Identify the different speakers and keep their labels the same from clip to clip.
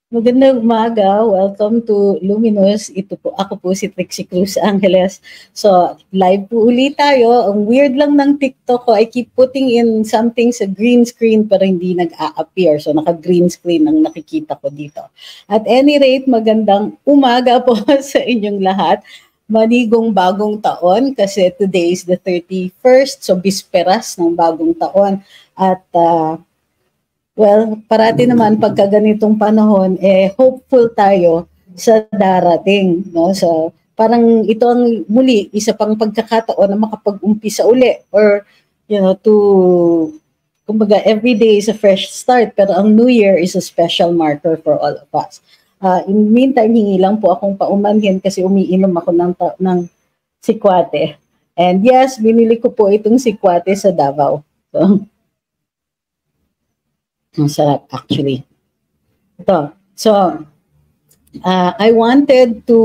Speaker 1: Magandang umaga. Welcome to Luminous. Ito po, ako po si Trixie Cruz Angeles. So, live po ulit tayo. Ang weird lang ng TikTok ko, I keep putting in something sa green screen pero hindi nag-a-appear. So, naka-green screen ang nakikita ko dito. At any rate, magandang umaga po sa inyong lahat. Manigong bagong taon kasi today is the 31st. So, bisperas ng bagong taon. At well, parati naman pagka ganitong panahon, hopeful tayo sa darating. No? So, parang ito ang muli, isa pang pagkakataon na makapag-umpisa uli or, kumbaga, every day is a fresh start, pero ang New Year is a special marker for all of us. In the meantime, hingi lang po akong paumanhin kasi umiinom ako ng sikwate. And yes, binili ko po itong sikwate sa Davao. So, ang sarap actually. Ito. So, I wanted to,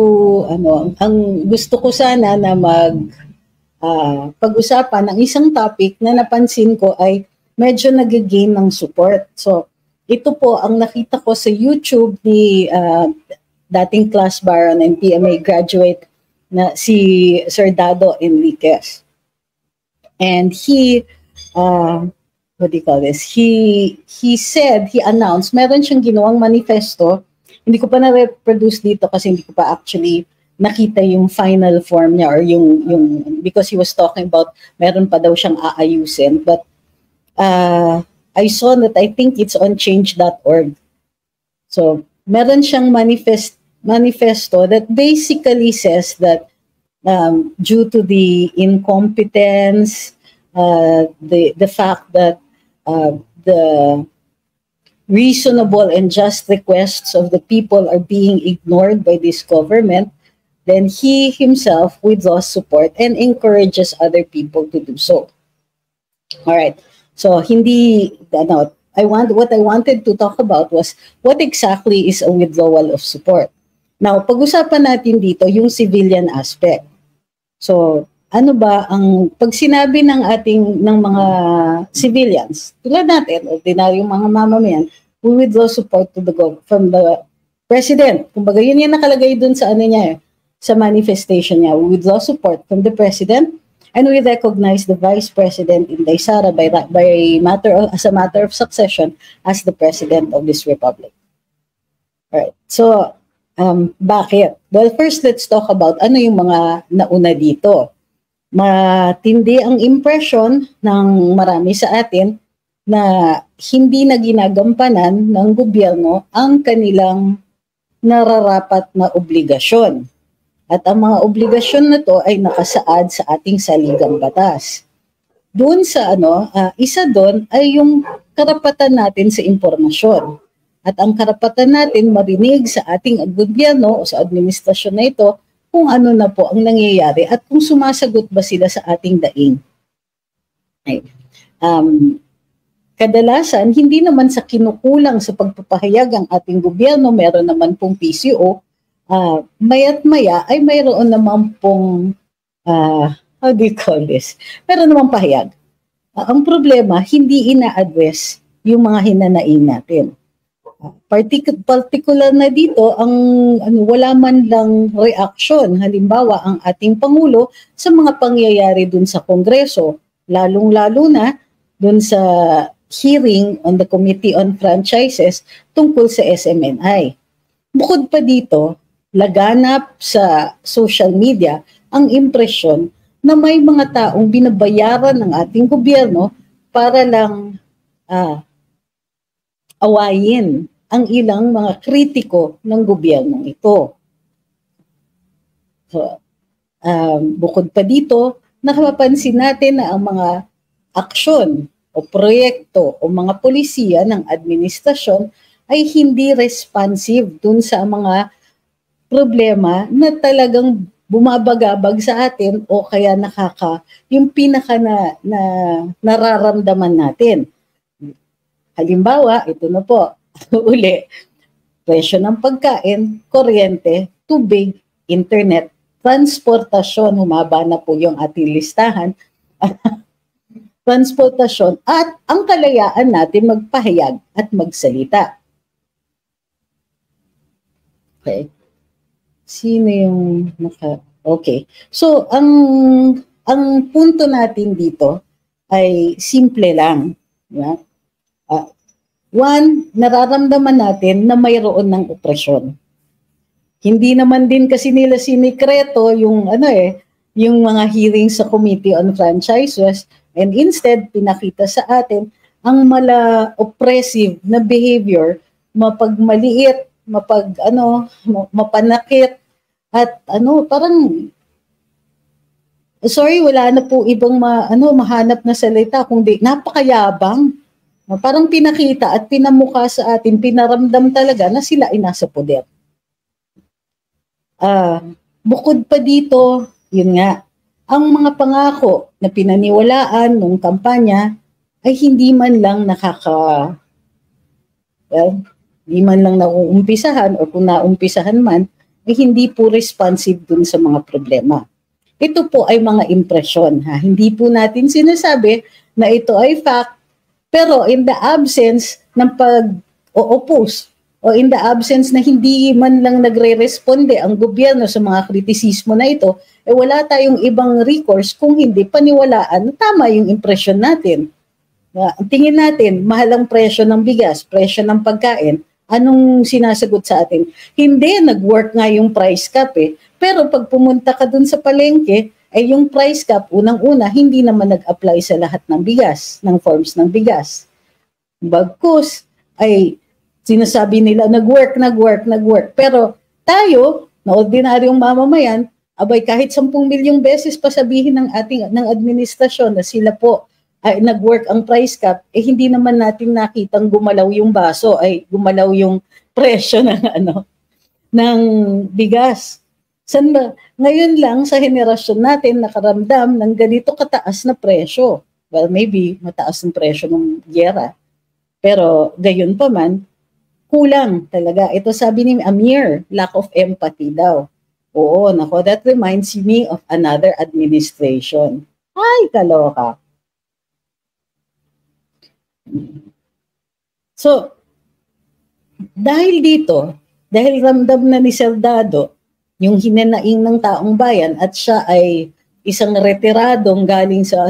Speaker 1: ang gusto ko sana na pag-usapan ng isang topic na napansin ko ay medyo nag-gain ng support. So, ito po ang nakita ko sa YouTube ni dating class baron and PMA graduate na si Sir Dado Enriquez. And he, what do you call this? He announced, meron siyang ginawang manifesto. Hindi ko pa na-reproduce dito kasi hindi ko pa actually nakita yung final form niya or yung because he was talking about meron pa daw siyang aayusin. But I saw that I think it's on change.org. So, meron siyang manifesto that basically says that due to the incompetence, the fact that the reasonable and just requests of the people are being ignored by this government, then he himself withdraws support and encourages other people to do so. All right. So what I wanted to talk about was what exactly is a withdrawal of support. Now, pag-usapan natin dito yung civilian aspect. So, ano ba ang pag sinabi ng mga civilians, tulad natin, ordinaryong mga mamamayan, we withdraw support to from the president. Kumbaga, yun yung nakalagay dun sa sa manifestation niya. We withdraw support from the president and we recognize the vice president Inday Sara as a matter of succession as the president of this republic. Alright. So, bakit? Well, first, let's talk about ano yung mga nauna dito. Matindi ang impression ng marami sa atin na hindi na ginagampanan ng gobyerno ang kanilang nararapat na obligasyon. At ang mga obligasyon na to ay nakasaad sa ating saligang batas. Doon sa isa doon ay yung karapatan natin sa impormasyon. At ang karapatan natin marinig sa ating gobyerno o sa administrasyon na ito kung ano na po ang nangyayari at kung sumasagot ba sila sa ating daing. Okay. Kadalasan, hindi naman sa kinukulang sa pagpapahayag ang ating gobyerno, meron naman pong PCO, maya't maya ay mayroon naman pong, how do you call this? Meron naman pahayag. Ang problema, hindi ina-address yung mga hinanaing natin. Particular na dito ang wala man lang reaksyon, halimbawa ang ating Pangulo sa mga pangyayari dun sa Kongreso, lalong-lalo na dun sa hearing on the Committee on Franchises tungkol sa SMNI. Bukod pa dito, laganap sa social media ang impresyon na may mga taong binabayaran ng ating gobyerno para lang awayin ang ilang mga kritiko ng gobyernong ito. So, bukod pa dito, nakapansin natin na ang mga aksyon o proyekto o mga polisiya ng administrasyon ay hindi responsive dun sa mga problema na talagang bumabagabag sa atin o kaya yung pinaka na nararamdaman natin. Halimbawa, ito na po, uli, presyo ng pagkain, kuryente, tubig, internet, transportasyon, humaba na po yung ating listahan, transportasyon, at ang kalayaan natin magpahayag at magsalita. Okay. Sino yung okay. So, ang punto natin dito ay simple lang. Yeah? One, nararamdaman natin na mayroon ng opresyon. Hindi naman din kasi nila sinikreto yung yung mga hearings sa Committee on Franchises, and instead pinakita sa atin ang oppressive na behavior, mapagmaliit, mapanakit, at parang sorry, wala na po ibang mahanap na salita kundi napakayabang. Parang pinakita at pinamukha sa atin, pinaramdam talaga na sila ay nasa poder. Bukod pa dito, yun nga, ang mga pangako na pinaniwalaan nung kampanya ay hindi man lang hindi man lang nauumpisahan, o kung naumpisahan man, ay hindi po responsive dun sa mga problema. Ito po ay mga impresyon. Hindi po natin sinasabi na ito ay fact, pero in the absence ng pag-oppose, o in the absence na hindi man lang nagre-responde ang gobyerno sa mga kritisismo na ito, wala tayong ibang recourse kung hindi paniwalaan na tama yung impresyon natin. Ang tingin natin, mahal ang presyo ng bigas, presyo ng pagkain, anong sinasagot sa atin? Hindi, nag-work nga yung price cap pero pag pumunta ka dun sa palengke, ay yung price cap, unang-una, hindi naman nag-apply sa lahat ng bigas, ng forms ng bigas. Bagkus, ay sinasabi nila, nag-work. Pero tayo, na ordinaryong mamamayan, kahit 10 milyong beses pa sabihin ng administrasyon na sila po ay nag-work ang price cap, hindi naman natin nakitang gumalaw yung baso, ay gumalaw yung presyo ng bigas. Ngayon lang sa henerasyon natin nakaramdam ng ganito kataas na presyo. Well, maybe mataas ang presyo ng giyera. Pero gayon pa man, kulang talaga. Ito sabi ni Amir, lack of empathy daw. Oo, that reminds me of another administration. Ay, kaloka. So, dahil ramdam na ni Saldado yung hinanaing ng taong bayan at siya ay isang retiradong galing sa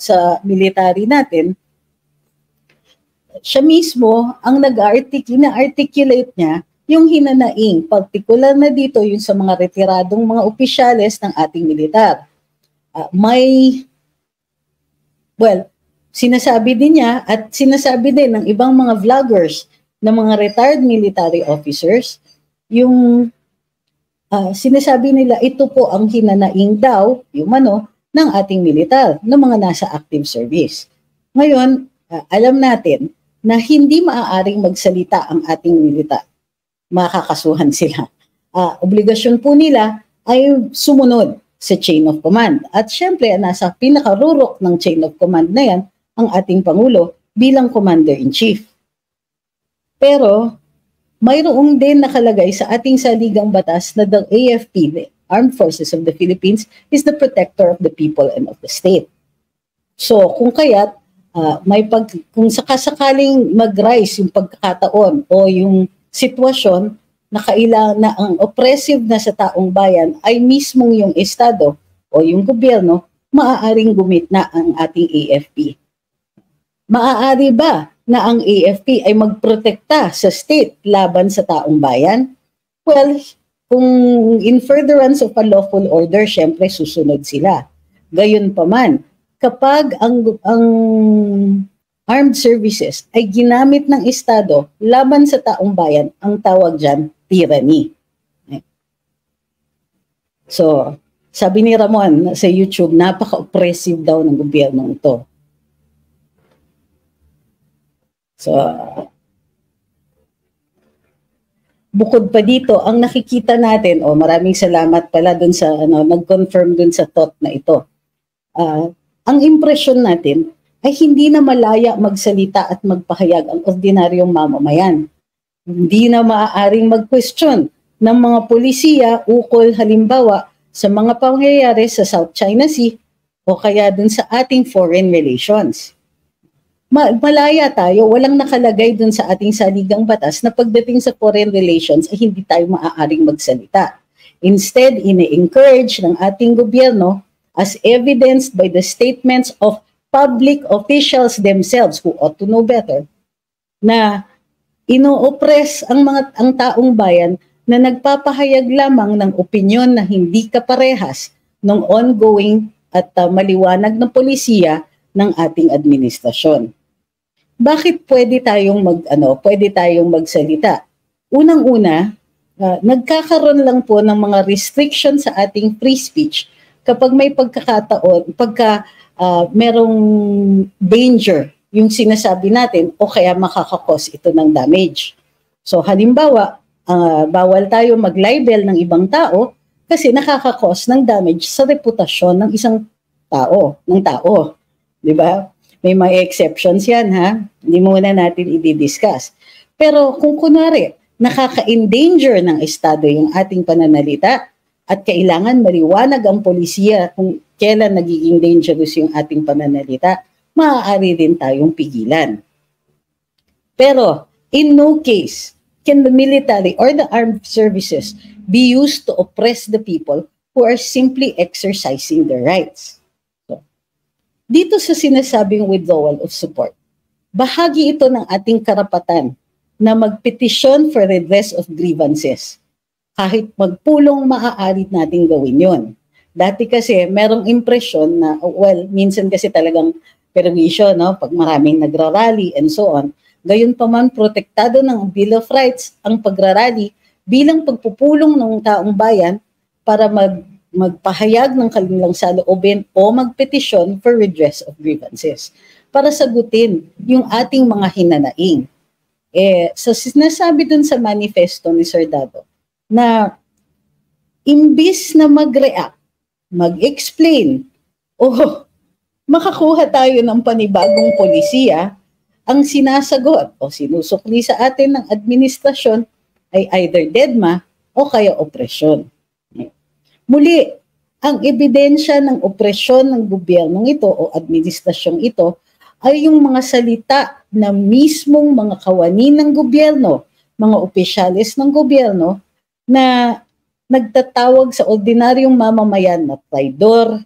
Speaker 1: sa military natin, siya mismo ang na-articulate niya yung hinanaing, particular na dito yung sa mga retiradong mga opisyales ng ating militar. Sinasabi din niya at sinasabi din ng ibang mga vloggers ng mga retired military officers, yung sinasabi nila ito po ang hinanaing daw, ng ating militar, ng mga nasa active service. Ngayon, alam natin na hindi maaaring magsalita ang ating militar. Makakasuhan sila. Obligasyon po nila ay sumunod sa chain of command. At syempre, nasa pinakarurok ng chain of command na yan, ang ating Pangulo bilang Commander-in-Chief. Pero, mayroong din nakalagay sa ating saligang batas na the AFP, the Armed Forces of the Philippines, is the protector of the people and of the state. So, kung kaya't, kung sakasakaling mag-rise yung pagkakataon o yung sitwasyon na kailangan na ang oppressive na sa taong bayan ay mismong yung estado o yung gobyerno, maaaring gumit na ang ating AFP. Maaari ba na ang AFP ay magprotekta sa state laban sa taong bayan? Well, kung in furtherance of a lawful order, syempre susunod sila. Gayon pa man, kapag ang armed services ay ginamit ng estado laban sa taong bayan, ang tawag dyan, tyranny. So, sabi ni Ramon sa YouTube, napaka-oppressive daw ng gobyernong ito. So, bukod pa dito, ang nakikita natin, maraming salamat pala dun sa, nag-confirm dun sa thought na ito. Ang impresyon natin ay hindi na malaya magsalita at magpahayag ang ordinaryong mamamayan. Hindi na maaaring mag-question ng mga polisiya ukol halimbawa sa mga pangyayari sa South China Sea o kaya dun sa ating foreign relations. malaya tayo, walang nakalagay dun sa ating saligang batas na pagdating sa foreign relations ay hindi tayo maaaring magsalita. Instead, ine-encourage ng ating gobyerno, as evidenced by the statements of public officials themselves who ought to know better, na ino-oppress ang taong bayan na nagpapahayag lamang ng opinyon na hindi kaparehas ng ongoing at maliwanag na polisiya ng ating administrasyon. Bakit pwede tayong magsalita? Unang-una, nagkakaroon lang po ng mga restrictions sa ating free speech kapag may pagkakataon, merong danger yung sinasabi natin o kaya makakakos ito ng damage. So halimbawa, bawal tayo mag-libel ng ibang tao kasi nakakakos ng damage sa reputasyon ng isang tao. Di ba? May mga exceptions yan, ha? Hindi muna natin i-discuss. Pero kung kunwari, nakaka-endanger ng Estado yung ating pananalita at kailangan maliwanag ang polisiya kung kailan nagiging dangerous yung ating pananalita, maaari din tayong pigilan. Pero, in no case can the military or the armed services be used to oppress the people who are simply exercising their rights. Dito sa sinasabing withdrawal of support, bahagi ito ng ating karapatan na magpetisyon for redress of grievances. Kahit magpulong, maaari natin gawin yon. Dati kasi merong impresyon na, minsan kasi talagang perwisyo, no? Pag maraming nagrarally and so on. Gayunpaman, protektado ng Bill of Rights ang pagrarally bilang pagpupulong ng taong bayan para magpahayag ng kanilang saloobin o magpetisyon for redress of grievances para sagutin yung ating mga hinanaing. So sinasabi dun sa manifesto ni Sir Dado na imbis na mag-react, mag-explain, makakuha tayo ng panibagong polisiya, ang sinasagot o sinusukli sa atin ng administrasyon ay either DEDMA o kaya opresyon. Muli, ang ebidensya ng opresyon ng gobyernong ito o administrasyong ito ay yung mga salita na mismong mga kawani ng gobyerno, mga opisyalis ng gobyerno na nagtatawag sa ordinaryong mamamayan na traidor,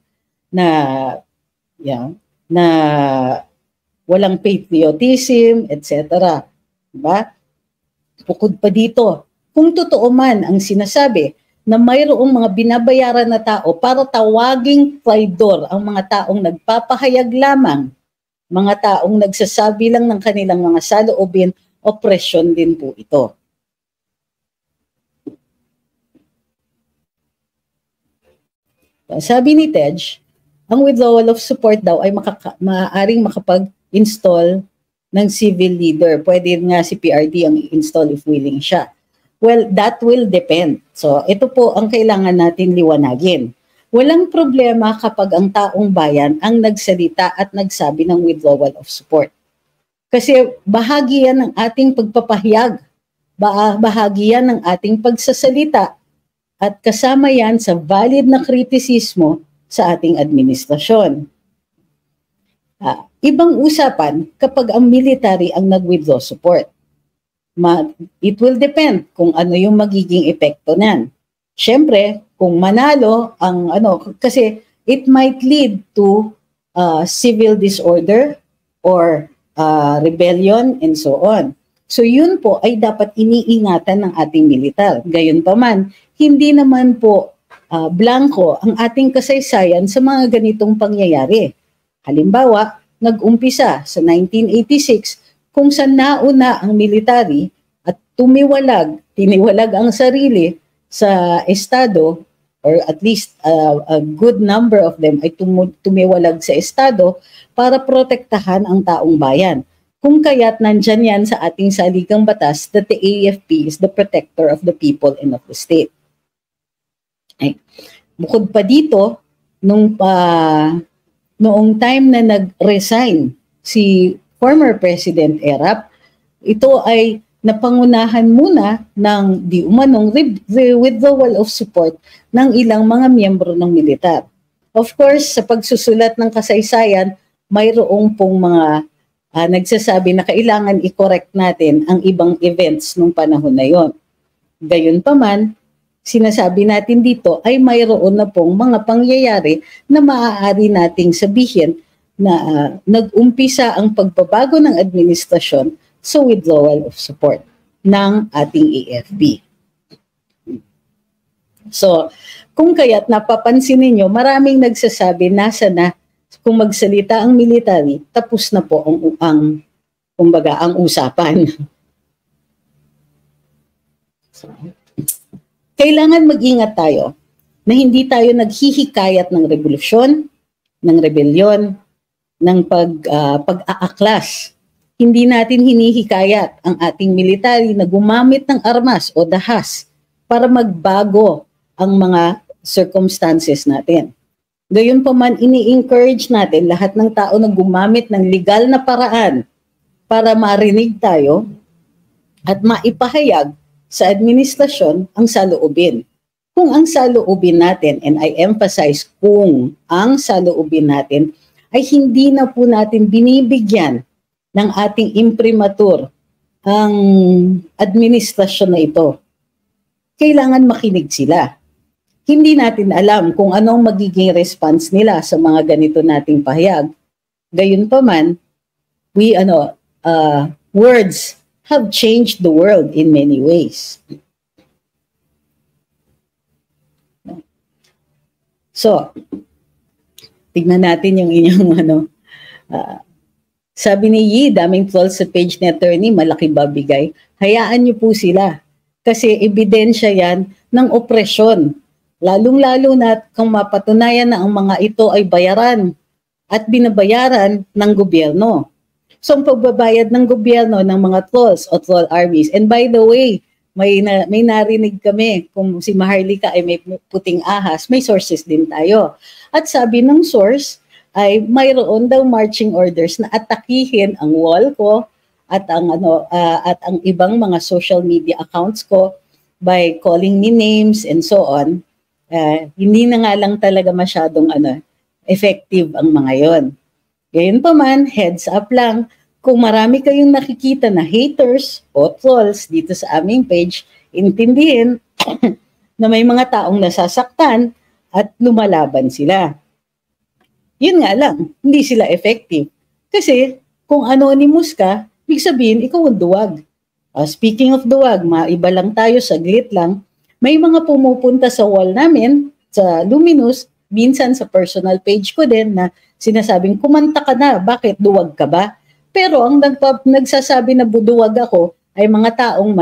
Speaker 1: na walang patriotism, etc. Diba? Bukod pa dito, kung totoo man ang sinasabi na mayroong mga binabayaran na tao para tawaging traidor ang mga taong nagpapahayag lamang, mga taong nagsasabi lang ng kanilang mga saloobin, opresyon din po ito. Sabi ni Tej, ang withdrawal of support daw ay maaaring makapag-install ng civil leader. Pwede nga si PRD ang i-install if willing siya. Well, that will depend. So, ito po ang kailangan natin liwanagin. Walang problema kapag ang taong bayan ang nagsalita at nagsabi ng withdrawal of support. Kasi bahagi yan ng ating pagpapahayag, bahagi yan ng ating pagsasalita, at kasama yan sa valid na kritisismo sa ating administrasyon. Ibang usapan kapag ang military ang nag-withdraw support. It will depend kung ano yung magiging epekto niyan. Siyempre, kung manalo ang kasi it might lead to civil disorder or rebellion and so on. So yun po ay dapat iniingatan ng ating militar. Gayunpaman, hindi naman po blanco ang ating kasaysayan sa mga ganitong pangyayari. Halimbawa, nag-umpisa sa 1986 kung saan nauna ang military at tiniwalag ang sarili sa Estado, or at least a good number of them ay tumiwalag sa Estado para protektahan ang taong bayan. Kung kaya't nandyan yan sa ating saligang batas that the AFP is the protector of the people and of the state. Bukod pa dito, noong time na nag-resign si former President Erap, ito ay napangunahan muna ng di umanong withdrawal of support ng ilang mga miyembro ng militar. Of course, sa pagsusulat ng kasaysayan, mayroong pong mga nagsasabi na kailangan i-correct natin ang ibang events nung panahon na yon. Gayunpaman, sinasabi natin dito ay mayroon na pong mga pangyayari na maaari nating sabihin na nag-umpisa ang pagbabago ng administrasyon sa withdrawal of support ng ating AFP. So, kung kaya't napapansin ninyo, maraming nagsasabi nasa na kung magsalita ang military, tapos na po ang usapan. Kailangan mag-ingat tayo na hindi tayo naghihikayat ng revolusyon, ng rebelyon, ng pag-aaklas. Hindi natin hinihikayat ang ating military na gumamit ng armas o dahas para magbago ang mga circumstances natin. Gayunpaman, ini-encourage natin lahat ng tao na gumamit ng legal na paraan para marinig tayo at maipahayag sa administrasyon ang saloobin. Kung ang saloobin natin, and I emphasize kung ang saloobin natin ay hindi na po natin binibigyan ng ating imprimatur ang administrasyon na ito, kailangan makinig sila. Hindi natin alam kung anong magiging response nila sa mga ganito nating pahayag. Gayunpaman, words have changed the world in many ways. So, tignan natin yung inyong sabi ni Yi, daming trolls sa page ni attorney, malaki ba bigay? Hayaan niyo po sila. Kasi ebidensya yan ng opresyon. Lalong-lalo na kung mapatunayan na ang mga ito ay bayaran at binabayaran ng gobyerno. So ang pagbabayad ng gobyerno ng mga trolls o troll armies, and by the way, may narinig kami kung si Maharlika ay may puting ahas, may sources din tayo. At sabi ng source ay mayroon daw marching orders na atakihin ang wall ko at ang ibang mga social media accounts ko by calling me names and so on. Hindi na nga lang talaga masyadong effective ang mga yon. Gayunpaman, heads up lang, kung marami kayong nakikita na haters o trolls dito sa aming page, intindihin na may mga taong nasasaktan at lumalaban sila. Yun nga lang, hindi sila effective. Kasi kung anonymous ka, ibig sabihin ikaw ang duwag. Speaking of duwag, maiba lang tayo, saglit lang. May mga pumupunta sa wall namin, sa Luminous, minsan sa personal page ko din na sinasabing, kumanta ka na, bakit duwag ka ba? Pero ang nagsasabi na buduwag ako ay mga taong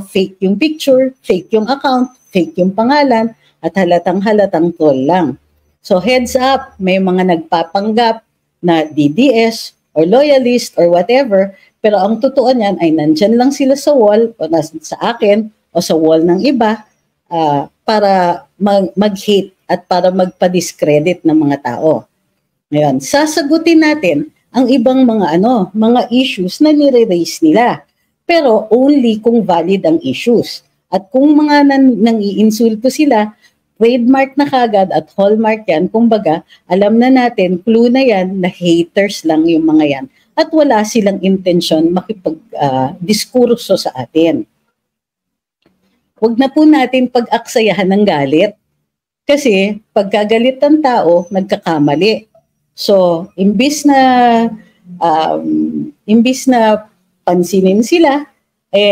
Speaker 1: fake yung picture, fake yung account, fake yung pangalan, at halatang troll lang. So heads up, may mga nagpapanggap na DDS or loyalist or whatever, pero ang totoo niyan ay nandyan lang sila sa wall o sa akin o sa wall ng iba, para mag-hate at para magpa-discredit ng mga tao. Ngayon, sasagutin natin ang ibang mga issues na nire-raise nila. Pero only kung valid ang issues. At kung mga nang-iinsulto sila, trademark na kagad at hallmark yan, kumbaga, alam na natin, clue na yan, na haters lang yung mga yan. At wala silang intensyon makipag-diskurso sa atin. Huwag na po natin pag-aksayahan ng galit. Kasi pagkagalit ng tao, nagkakamali. So, imbis na pansinin sila,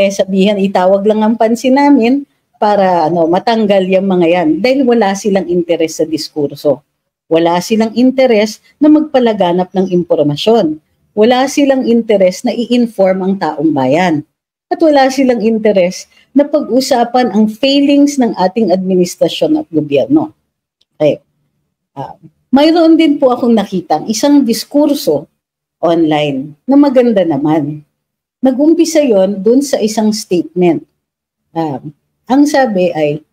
Speaker 1: sabihan itawag lang ang pansin namin para matanggal yung mga yan. Dahil wala silang interes sa diskurso. Wala silang interes na magpalaganap ng impormasyon. Wala silang interes na i-inform ang taong bayan. At wala silang interes na pag-usapan ang failings ng ating administrasyon at gobyerno. Okay. Mayroon din po akong nakita isang diskurso online na maganda naman. Nag-umpisa yon dun sa isang statement. Ang sabi ay,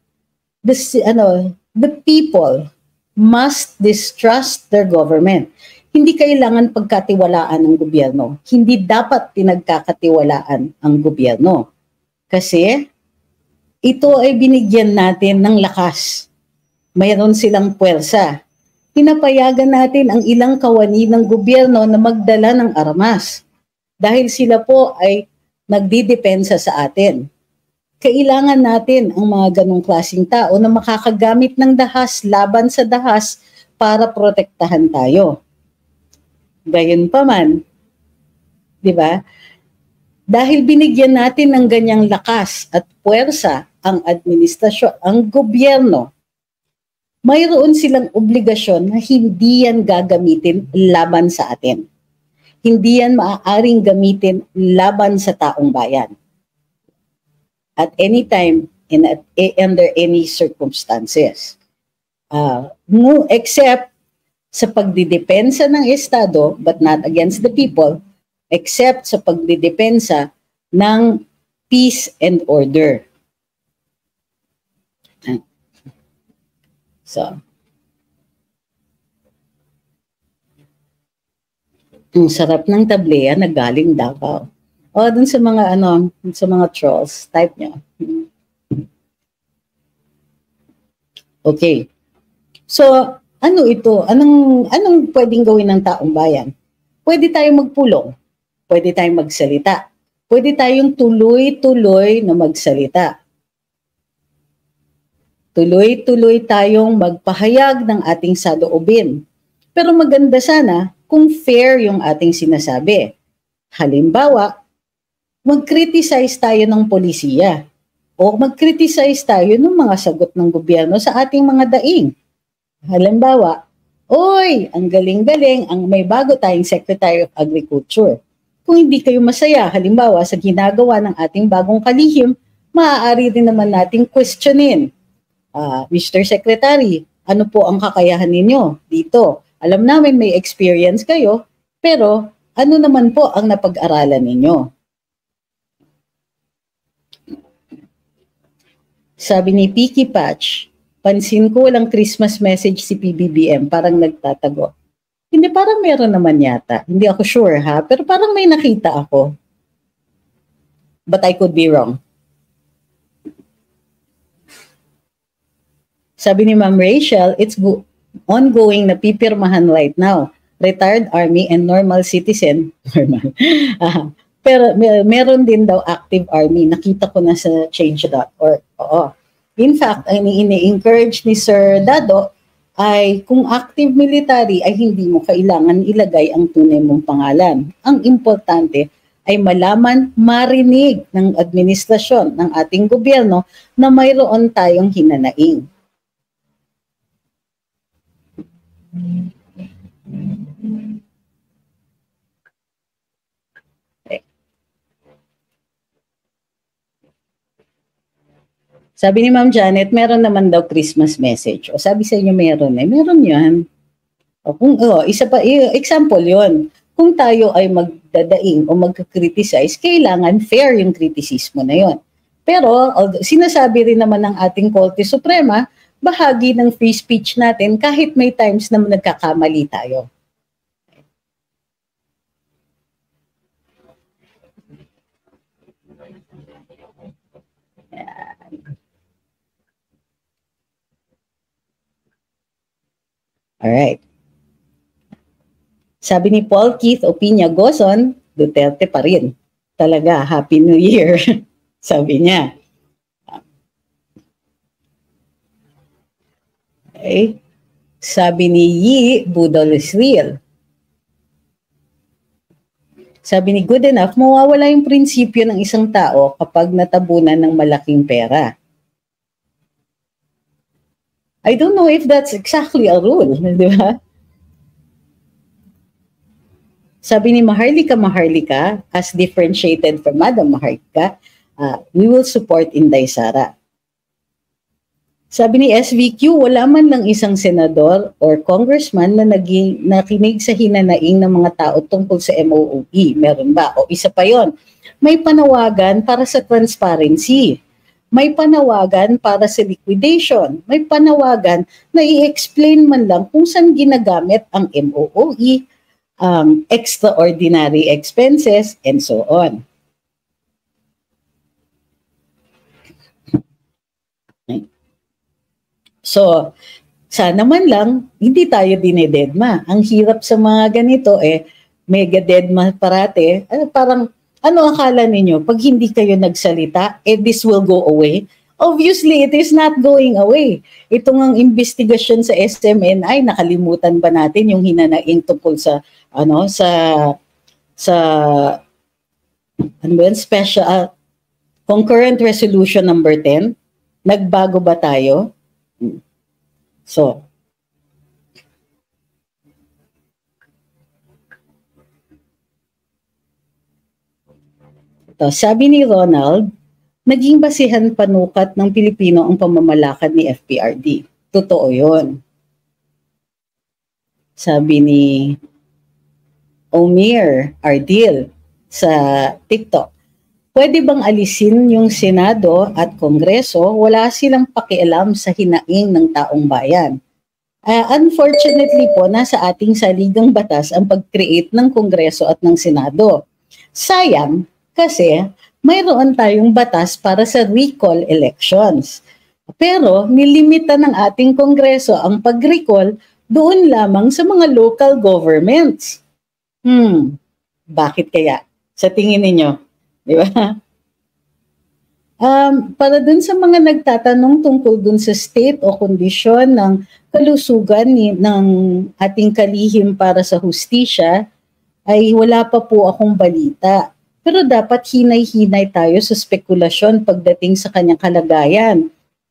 Speaker 1: the people must distrust their government. Hindi kailangan pagkatiwalaan ng gobyerno. Hindi dapat pinagkakatiwalaan ang gobyerno. Kasi ito ay binigyan natin ng lakas. Mayroon silang puwersa. Pinapayagan natin ang ilang kawani ng gobyerno na magdala ng armas. dahil sila po ay nagdidepensa sa atin. Kailangan natin ang mga ganong klaseng tao na makakagamit ng dahas laban sa dahas para protektahan tayo. Gayunpaman, di ba? Dahil binigyan natin ng ganyang lakas at puwersa ang administrasyon, ang gobyerno, mayroon silang obligasyon na hindi yan gagamitin laban sa atin. Hindi yan maaaring gamitin laban sa taong bayan. At any time, under any circumstances. Except sa pagdidepensa ng Estado, but not against the people, except sa pagdidepensa ng peace and order. So, ang sarap ng tableya na galing Davao. O, dun sa mga sa mga trolls, type nyo. Okay. So, ano ito? Anong pwedeng gawin ng taong bayan? Pwede tayong magpulong. Pwede tayong magsalita. Pwede tayong tuloy-tuloy na magsalita. Tuloy-tuloy tayong magpahayag ng ating saloobin. Pero maganda sana kung fair yung ating sinasabi. Halimbawa, mag-criticize tayo ng polisiya o mag-criticize tayo ng mga sagot ng gobyerno sa ating mga daing. Halimbawa, oy, ang galing-galing, ang may bago tayong Secretary of Agriculture. Kung hindi kayo masaya, halimbawa, sa ginagawa ng ating bagong kalihim, maaari din naman nating questionin. Mr. Secretary, ano po ang kakayahan ninyo dito? Alam namin may experience kayo, pero ano naman po ang napag-aralan ninyo? Sabi ni Piki Patch, pansin ko walang Christmas message si PBBM, parang nagtatago. Hindi, parang meron naman yata. Hindi ako sure ha, pero parang may nakita ako. But I could be wrong. Sabi ni Ma'am Rachel, it's ongoing na pipirmahan right now. Retired Army and normal citizen. Normal. Pero meron din daw active Army. Nakita ko na sa change.org. Oo. In fact, ang ini-encourage ni Sir Dado ay kung active military ay hindi mo kailangan ilagay ang tunay mong pangalan. Ang importante ay malaman, marinig ng administrasyon ng ating gobyerno na mayroon tayong hinanaing. Sabi ni Ma'am Janet, meron naman daw Christmas message. O sabi sa inyo meron eh. Meron yan. O kung, isa pa, example yon. Kung tayo ay magdadaing o magkakriticize, kailangan fair yung kritisismo na yon. Pero sinasabi rin naman ng ating Korte Suprema, bahagi ng free speech natin kahit may times na nagkakamali tayo. Alright. Sabi ni Paul Keith Opinia Gozon, Duterte pa rin. Talaga, Happy New Year. Sabi niya. Okay. Sabi ni Yi, Budol is real. Sabi ni Good Enough, mawawala yung prinsipyo ng isang tao kapag natabunan ng malaking pera. I don't know if that's exactly a rule, di ba? Sabi ni Maharlika, as differentiated from Madam Maharlika, we will support Inday Sara. Sabi ni SVQ, wala man lang isang senador or congressman na nakinig sa hinanaing ng mga tao tungkol sa MOOE. Meron ba? O isa pa yon, may panawagan para sa transparency. May panawagan para sa liquidation. May panawagan na i-explain man lang kung saan ginagamit ang MOOE, extraordinary expenses, and so on. So, sana man lang, hindi tayo dinededma. Ang hirap sa mga ganito mega deadma parate, parang ano akala ninyo, pag hindi kayo nagsalita, this will go away? Obviously, it is not going away. Ito ngang investigasyon sa SMNI, nakalimutan ba natin yung hinanaing tungkol sa sa ano ba yun, special concurrent resolution number 10? Nagbago ba tayo? So, ito, sabi ni Ronald, naging basihan panukat ng Pilipino ang pamamalakad ni FPRD. Totoo yun. Sabi ni Omir Ardil sa TikTok, pwede bang alisin yung Senado at Kongreso? Wala silang pakialam sa hinaing ng taong bayan. Unfortunately po, nasa ating saligang batas ang pag-create ng Kongreso at ng Senado. Sayang, kasi mayroon tayong batas para sa recall elections. Pero nilimita ng ating Kongreso ang pag-recall doon lamang sa mga local governments. Bakit kaya? Sa tingin ninyo, di ba? Para dun sa mga nagtatanong tungkol dun sa state o kondisyon ng kalusugan ng ating kalihim para sa hustisya, ay wala pa po akong balita. Pero dapat hinay-hinay tayo sa spekulasyon pagdating sa kanyang kalagayan.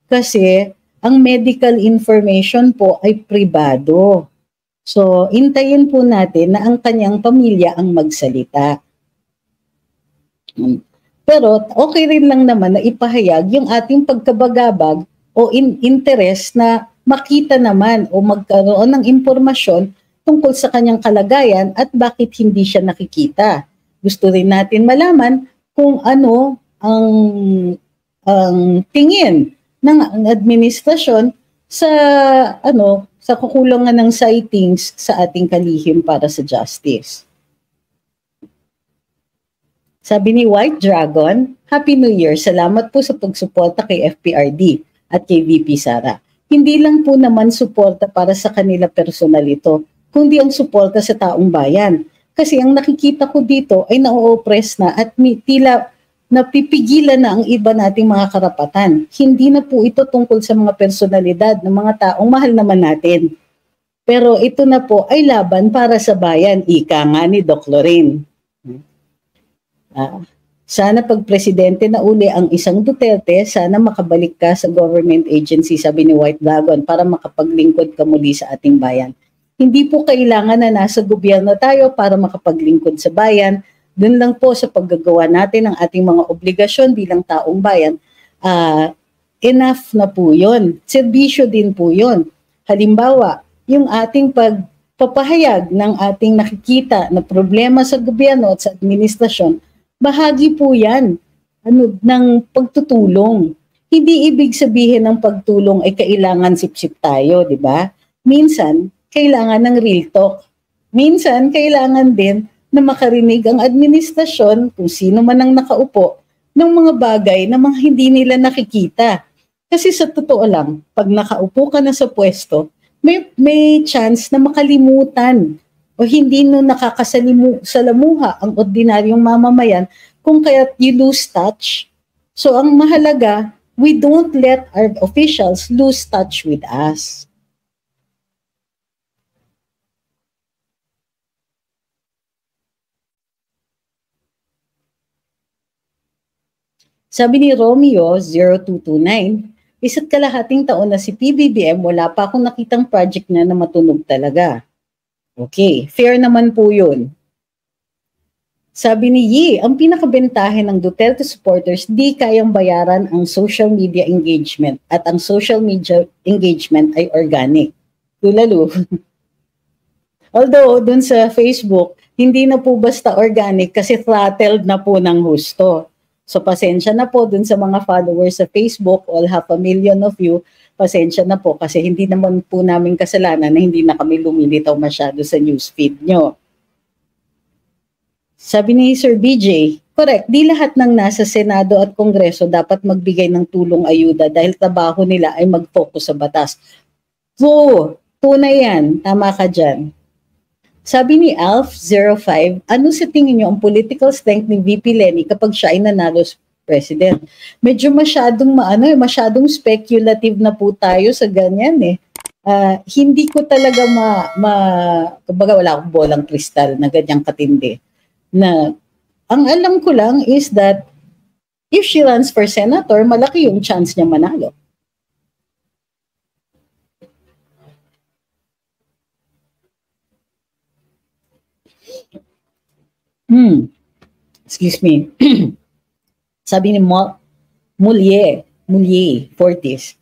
Speaker 1: Kasi ang medical information po ay pribado. So, intayin po natin na ang kanyang pamilya ang magsalita. Pero okay rin lang naman na ipahayag yung ating pagkabagabag o interest na makita naman o magkaroon ng impormasyon tungkol sa kanyang kalagayan at bakit hindi siya nakikita. Gusto rin natin malaman kung ano ang tingin ng administrasyon sa sa kakulangan ng sightings sa ating kalihim para sa justice. Sabi ni White Dragon, Happy New Year. Salamat po sa pagsuporta kay FPRD at kay VP Sara. Hindi lang po naman suporta para sa kanila personal ito, kundi ang suporta sa taong bayan. Kasi ang nakikita ko dito ay na-oppress na at tila napipigilan na ang iba nating mga karapatan. Hindi na po ito tungkol sa mga personalidad ng mga taong mahal naman natin. Pero ito na po ay laban para sa bayan, ika nga ni Doc Lorraine. Sana pag presidente na uli ang isang Duterte, sana makabalik ka sa government agency, sabi ni White Dragon, para makapaglingkod ka muli sa ating bayan. Hindi po kailangan na nasa gobyerno tayo para makapaglingkod sa bayan. Doon lang po sa paggagawa natin ng ating mga obligasyon bilang taong bayan, enough na po yun. Serbisyo din po yun. Halimbawa, yung ating pagpapahayag ng ating nakikita na problema sa gobyerno at sa administrasyon, bahagi po yan ng pagtutulong. Hindi ibig sabihin ng pagtulong ay kailangan sip-sip tayo, di ba? Minsan, kailangan ng real talk. Minsan, kailangan din na makarinig ang administrasyon, kung sino man ang nakaupo, ng mga bagay na mga hindi nila nakikita. Kasi sa totoo lang, pag nakaupo ka na sa pwesto, may chance na makalimutan o hindi nakakasalamuha ang ordinaryong mamamayan kung kaya't you lose touch. So ang mahalaga, we don't let our officials lose touch with us. Sabi ni Romeo 0229, isa't kalahating taon na si PBBM, wala pa akong nakitang project niya na matunog talaga. Okay, fair naman po yun. Sabi ni Yi, ang pinakabentahe ng Duterte supporters, di kayang bayaran ang social media engagement at ang social media engagement ay organic. Tulalo. Although, dun sa Facebook, hindi na po basta organic kasi throttled na po ng husto. So pasensya na po dun sa mga followers sa Facebook, all 500,000 of you, pasensya na po kasi hindi naman po namin kasalanan na hindi na kami lumilitaw masyado sa newsfeed nyo. Sabi ni Sir BJ, correct, di lahat ng nasa Senado at Kongreso dapat magbigay ng tulong ayuda dahil trabaho nila ay mag-focus sa batas. So, tunay yan, tama ka dyan. Sabi ni Alf05, ano sa tingin niyo ang political strength ni VP Lenny kapag siya ay nanalo as president? Medyo masyadong speculative na po tayo sa ganyan eh. Hindi ko talaga kumbaga wala akong bolang kristal na ganyang katindi. Na ang alam ko lang is that if she runs for senator, malaki yung chance niya manalo. Excuse me. Sabi ni Mulye Fortis,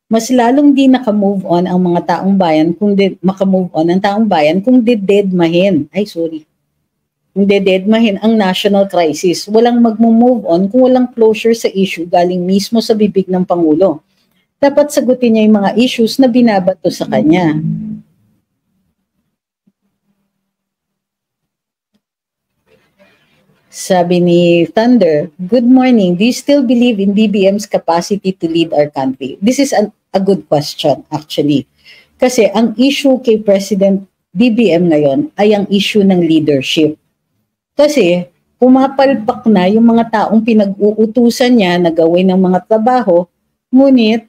Speaker 1: mas lalong di naka-move on ang mga taong bayan makamove on ang taong bayan kung dededmahin. Kung dededmahin ang national crisis. Walang magmo-move on kung walang closure sa issue galing mismo sa bibig ng Pangulo. Dapat sagutin niya yung mga issues na binabato sa kanya. Sabi ni Thunder, good morning. Do you still believe in BBM's capacity to lead our country? This is a good question, actually. Kasi ang issue kay President BBM ngayon ay ang issue ng leadership. Kasi pumapalpak na yung mga taong pinag-uutusan niya na gawin ng mga trabaho, ngunit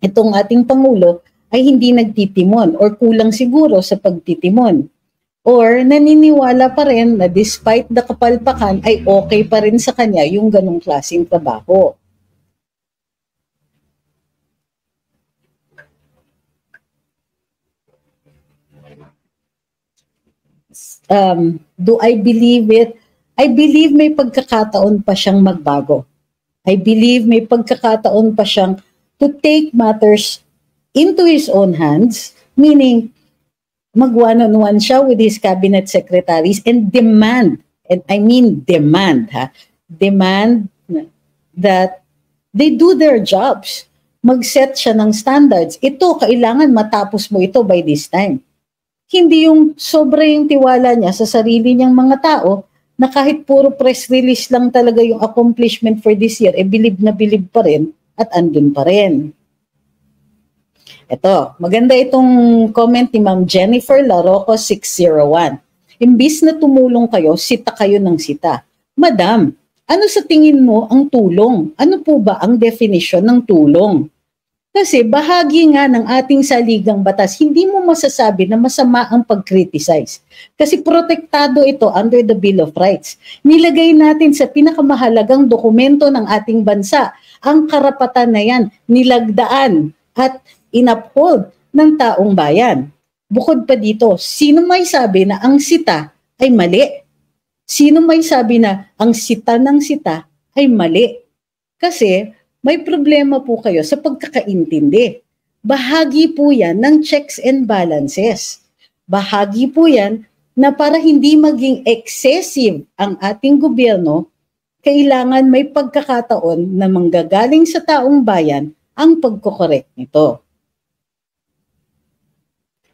Speaker 1: itong ating Pangulo ay hindi nagtitimon or kulang siguro sa pagtitimon. Or naniniwala pa rin na despite the kapalpakan ay okay pa rin sa kanya yung ganong klaseng trabaho. Do I believe it? I believe may pagkakataon pa siyang magbago. I believe may pagkakataon pa siyang to take matters into his own hands, meaning mag-one-on-one siya with his cabinet secretaries and demand that they do their jobs. Mag-set siya ng standards. Ito, kailangan matapos mo ito by this time. Hindi yung sobra yung tiwala niya sa sarili niyang mga tao na kahit puro press release lang talaga yung accomplishment for this year, bilib na bilib pa rin at andun pa rin. Ito, maganda itong comment ni Ma'am Jennifer Laroco 601. Imbis na tumulong kayo, sita kayo ng sita. Madam, ano sa tingin mo ang tulong? Ano po ba ang definition ng tulong? Kasi bahagi nga ng ating saligang batas, hindi mo masasabi na masama ang pag-criticize. Kasi protektado ito under the Bill of Rights. Nilagay natin sa pinakamahalagang dokumento ng ating bansa. Ang karapatan na yan, nilagdaan at in-uphold ng taong bayan. Bukod pa dito, sino may sabi na ang sita ay mali? Sino may sabi na ang sita ng sita ay mali? Kasi may problema po kayo sa pagkakaintindi. Bahagi po yan ng checks and balances. Bahagi po yan na para hindi maging excessive ang ating gobyerno, kailangan may pagkakataon na manggagaling sa taong bayan ang pagkokorek nito.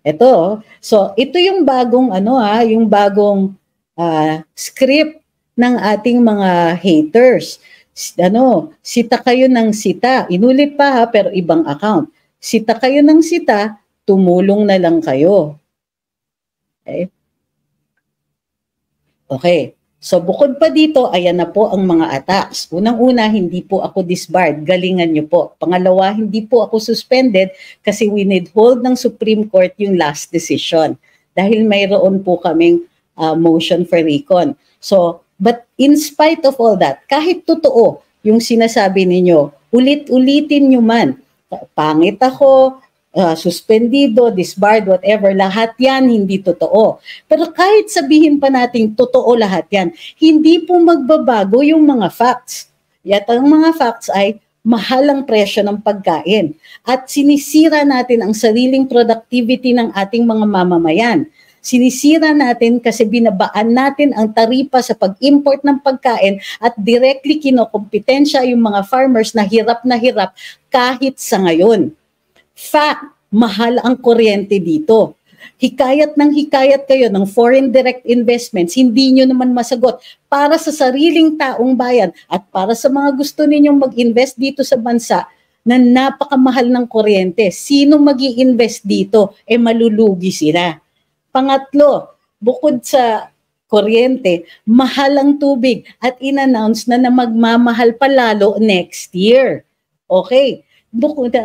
Speaker 1: Ito, so ito yung bagong yung bagong script ng ating mga haters. Sita kayo ng sita. Inulit pa ha, pero ibang account. Sita kayo ng sita, tumulong na lang kayo. Okay. So bukod pa dito, ayan na po ang mga attacks. Unang-una, hindi po ako disbarred. Galingan nyo po. Pangalawa, hindi po ako suspended kasi withhold ng Supreme Court yung last decision. Dahil mayroon po kaming motion for recon. So, but in spite of all that, kahit totoo yung sinasabi ninyo, ulit-ulitin nyo man, pangit ako, suspendido, disbarred, whatever, lahat yan hindi totoo. Pero kahit sabihin pa natin totoo lahat yan, hindi po magbabago yung mga facts. At ang mga facts ay mahal ang presyo ng pagkain at sinisira natin ang sariling productivity ng ating mga mamamayan. Sinisira natin kasi binabaan natin ang taripa sa pag-import ng pagkain at directly kinokompetensya yung mga farmers na hirap kahit sa ngayon. Fact, mahal ang kuryente dito. Hikayat kayo ng foreign direct investments, hindi nyo naman masagot para sa sariling taong bayan at para sa mga gusto ninyong mag-invest dito sa bansa, na napakamahal ng kuryente. Sino magi-invest dito? Malulugi sila. Pangatlo, bukod sa kuryente, mahal ang tubig at in-announce na magmamahal pa lalo next year. Okay.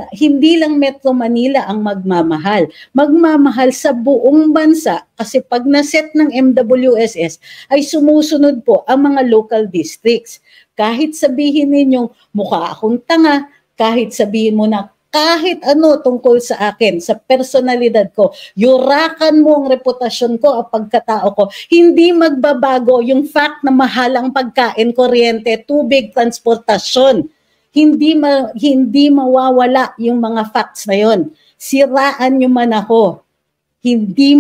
Speaker 1: Hindi lang Metro Manila ang magmamahal. Magmamahal sa buong bansa kasi pag naset ng MWSS ay sumusunod po ang mga local districts. Kahit sabihin ninyong mukha akong tanga, kahit sabihin mo na kahit ano tungkol sa akin, sa personalidad ko, yurakan mo ang reputasyon ko, ang pagkatao ko, hindi magbabago yung fact na mahal ang pagkain, kuryente, tubig, transportasyon. Hindi mawawala yung mga facts na yon. Siraan nyo man ako. Hindi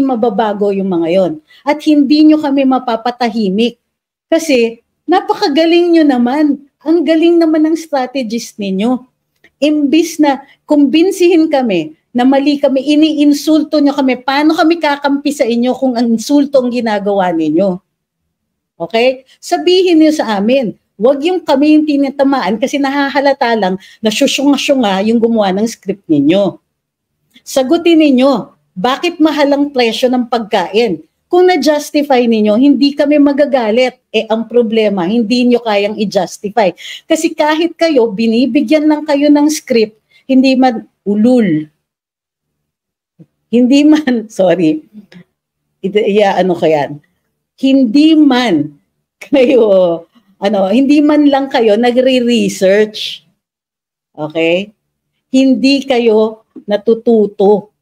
Speaker 1: mababago yung mga yon. At hindi nyo kami mapapatahimik. Kasi napakagaling nyo naman. Ang galing naman ng strategist ninyo. Imbis na kumbinsihin kami na mali kami, iniinsulto nyo kami. Paano kami kakampi sa inyo kung ang insulto ang ginagawa ninyo? Okay? Sabihin niyo sa amin. Huwag yung kami yung tinatamaan kasi nahahalata lang na syusyunga-syunga yung gumawa ng script ninyo. Sagutin ninyo, bakit mahal ang presyo ng pagkain? Kung na-justify ninyo, hindi kami magagalit. Ang problema, hindi nyo kayang i-justify. Kasi kahit kayo, binibigyan lang kayo ng script, hindi man ulul. Hindi man, sorry, hindi man kayo, hindi man lang kayo nagre-research. Okay? Hindi kayo natututo.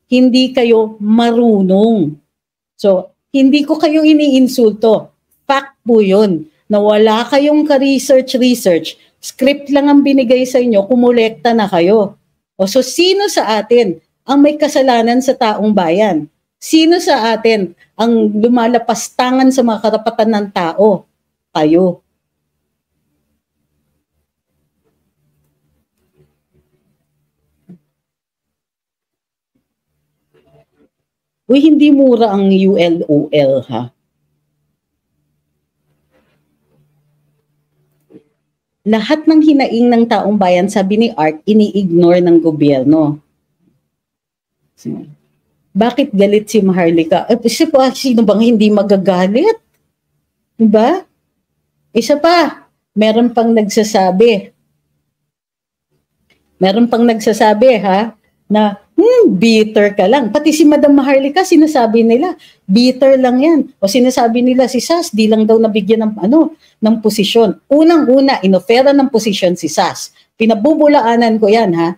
Speaker 1: Hindi kayo marunong. So, hindi ko kayo iniinsulto. Fact po yun, na wala kayong ka-research. Script lang ang binigay sa inyo, kumulekta na kayo. So, sino sa atin ang may kasalanan sa taong bayan? Sino sa atin ang lumalapastangan sa mga karapatan ng tao? Kayo. Uy, hindi mura ang ULOL, ha? Lahat ng hinaing ng taong bayan, sabi ni Art, ini-ignore ng gobyerno. Bakit galit si Maharlika? Sino bang hindi magagalit? Diba? Isa pa, meron pang nagsasabi, na bitter ka lang. Pati si Madam Maharlika, sinasabi nila, bitter lang yan. O sinasabi nila si Sas, di lang daw nabigyan ng posisyon. Unang-una, inofera ng posisyon si Sas. Pinabubulaanan ko yan, ha?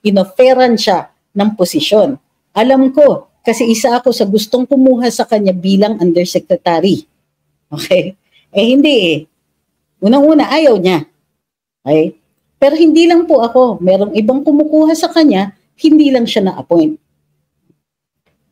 Speaker 1: Inoferan siya ng posisyon. Alam ko, kasi isa ako sa gustong kumuha sa kanya bilang undersecretary. Okay? Hindi. Unang-una, ayaw niya. Okay? Pero hindi lang po ako. Merong ibang kumukuha sa kanya, hindi lang siya na-appoint.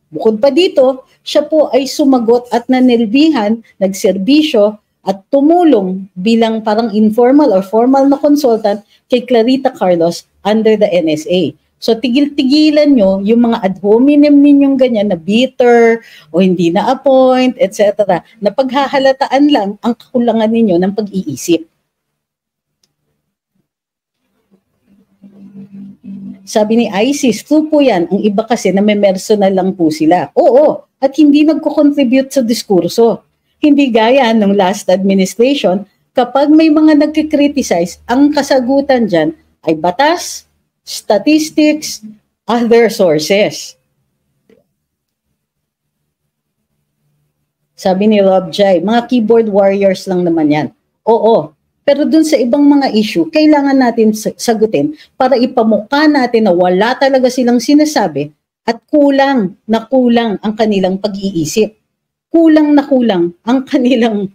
Speaker 1: Bukod pa dito, siya po ay sumagot at nanilbihan, nagserbisyo at tumulong bilang parang informal or formal na consultant kay Clarita Carlos under the NSA. So tigil-tigilan nyo yung mga ad hominem ninyong ganyan na bitter o hindi na-appoint, etc. na paghahalataan lang ang kakulangan ninyo ng pag-iisip. Sabi ni ISIS, true po yan. Ang iba kasi na may personal lang po sila. Oo, at hindi nagko-contribute sa diskurso. Hindi gaya ng last administration, kapag may mga nagkikriticize, ang kasagutan dyan ay batas, statistics, other sources. Sabi ni Rob Jai, mga keyboard warriors lang naman yan. Oo, pero dun sa ibang mga issue, kailangan natin sagutin para ipamukha natin na wala talaga silang sinasabi at kulang na kulang ang kanilang pag-iisip. Kulang na kulang ang kanilang,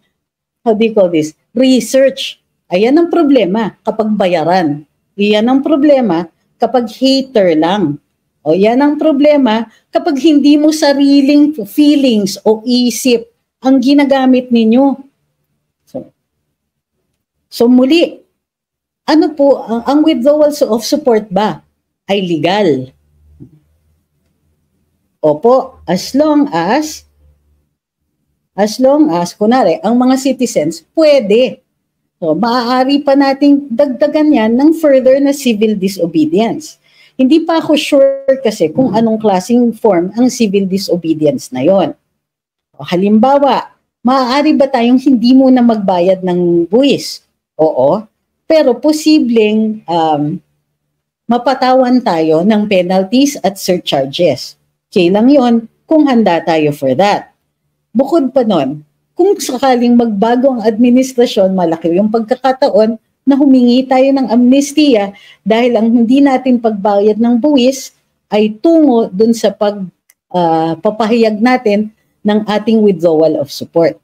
Speaker 1: research. Ayan ang problema kapag bayaran. Iyan ang problema kapag hater lang. O yan ang problema kapag hindi mo sariling feelings o isip ang ginagamit ninyo. So muli, ano po, ang withdrawal of support ba ay legal? Opo, as long as, kunwari, ang mga citizens, pwede. So, maaari pa nating dagdagan yan ng further na civil disobedience. Hindi pa ako sure kasi kung anong klaseng form ang civil disobedience na yon. O, halimbawa, maaari ba tayong hindi muna magbayad ng buwis? Oo. Pero posibleng mapatawan tayo ng penalties at surcharges. Kailang yon kung handa tayo for that. Bukod pa nun, kung sakaling magbago ang administrasyon, malaki yung pagkakataon na humingi tayo ng amnestiya dahil ang hindi natin pagbayad ng buwis ay tungo dun sa papahayag natin ng ating withdrawal of support.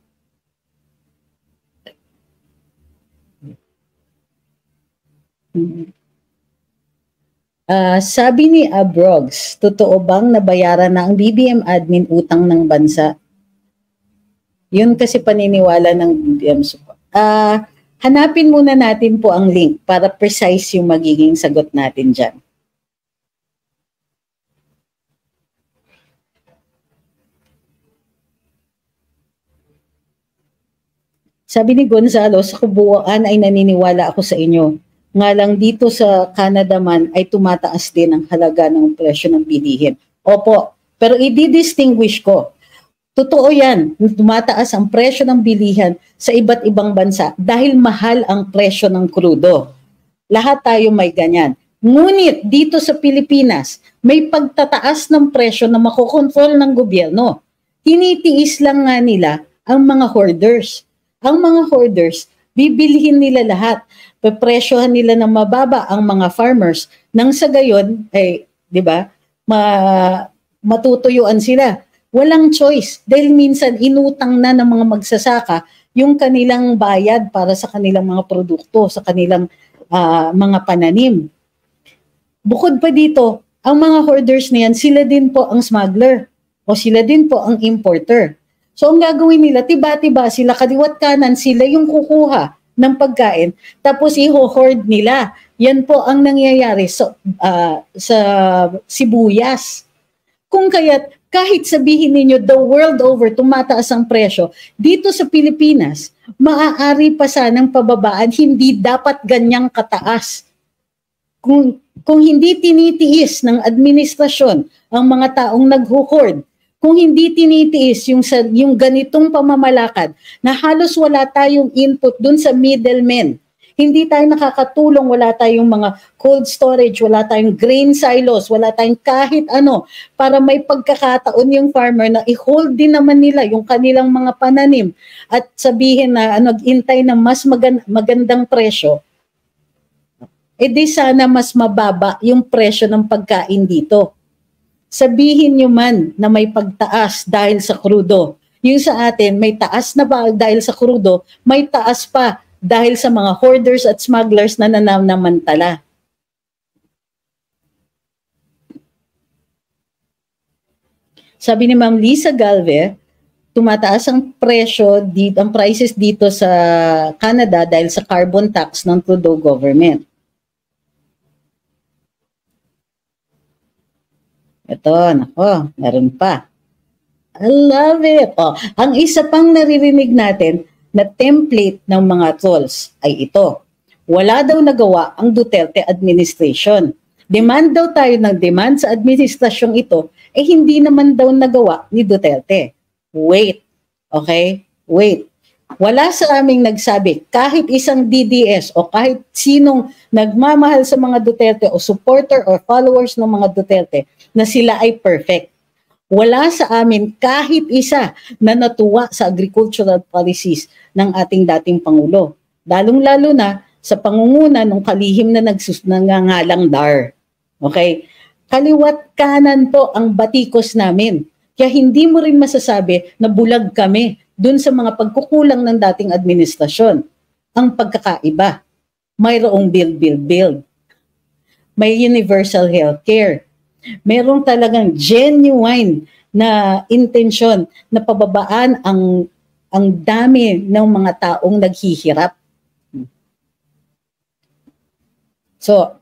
Speaker 1: Sabi ni Abrogs, totoo bang nabayaran na ang BBM admin utang ng bansa? Yun kasi paniniwala ng BBM support. Hanapin muna natin po ang link para precise yung magiging sagot natin dyan. Sabi ni Gonzalo, sa kabuuan ay naniniwala ako sa inyo. Nga lang dito sa Canada man ay tumataas din ang halaga ng presyo ng bilihin. Opo, pero i-distinguish ko. Totoo yan, tumataas ang presyo ng bilihan sa iba't ibang bansa dahil mahal ang presyo ng krudo. Lahat tayo may ganyan. Ngunit dito sa Pilipinas, may pagtataas ng presyo na makokontrol ng gobyerno. Tinitiis lang nga nila ang mga hoarders. Ang mga hoarders, bibilihin nila lahat. Pepresyohan nila ng mababa ang mga farmers nang sa gayon, di ba, matutuyuan sila. Walang choice dahil minsan inutang na ng mga magsasaka yung kanilang bayad para sa kanilang mga produkto, sa kanilang mga pananim. Bukod pa dito, ang mga hoarders na yan, sila din po ang smuggler o sila din po ang importer. So ang gagawin nila, tiba-tiba sila, kaliwat kanan, sila yung kukuha ng pagkain, tapos i-hoard nila. Yan po ang nangyayari sa sibuyas. Kung kaya't kahit sabihin ninyo the world over tumataas ang presyo, dito sa Pilipinas, maaari pa sanang pababaan, hindi dapat ganyang kataas. Kung hindi tinitiis ng administrasyon ang mga taong naghuhoard, kung hindi tinitiis yung ganitong pamamalakad na halos wala tayong input dun sa middlemen, hindi tayo nakakatulong, wala tayong mga cold storage, wala tayong grain silos, wala tayong kahit ano para may pagkakataon yung farmer na i-hold din naman nila yung kanilang mga pananim at sabihin na intay ng mas magandang presyo, di sana mas mababa yung presyo ng pagkain dito. Sabihin nyo man na may pagtaas dahil sa krudo. Yung sa atin, may taas na ba dahil sa krudo, may taas pa dahil sa mga hoarders at smugglers na nanamantala. Sabi ni Ma'am Lisa Galve, tumataas ang presyo, ang prices dito sa Canada dahil sa carbon tax ng Trudeau government. Ito, nako, meron pa. I love it. Ang isa pang naririnig natin na template ng mga trolls ay ito. Wala daw nagawa ang Duterte administration. Demand daw tayo ng demand sa administrasyong ito, hindi naman daw nagawa ni Duterte. Wait. Okay? Wait. Wala sa aming nagsabi, kahit isang DDS o kahit sinong nagmamahal sa mga Duterte o supporter or followers ng mga Duterte na sila ay perfect. Wala sa amin kahit isa na natuwa sa agricultural policies ng ating dating Pangulo. Lalong-lalo na sa pangunguna ng kalihim na nangangalang DAR. Okay? Kaliwat kanan po ang batikos namin. Kaya hindi mo rin masasabi na bulag kami dun sa mga pagkukulang ng dating administrasyon. Ang pagkakaiba, mayroong build. May universal healthcare. Merong talagang genuine na intensyon na pababaan ang dami ng mga taong naghihirap. So,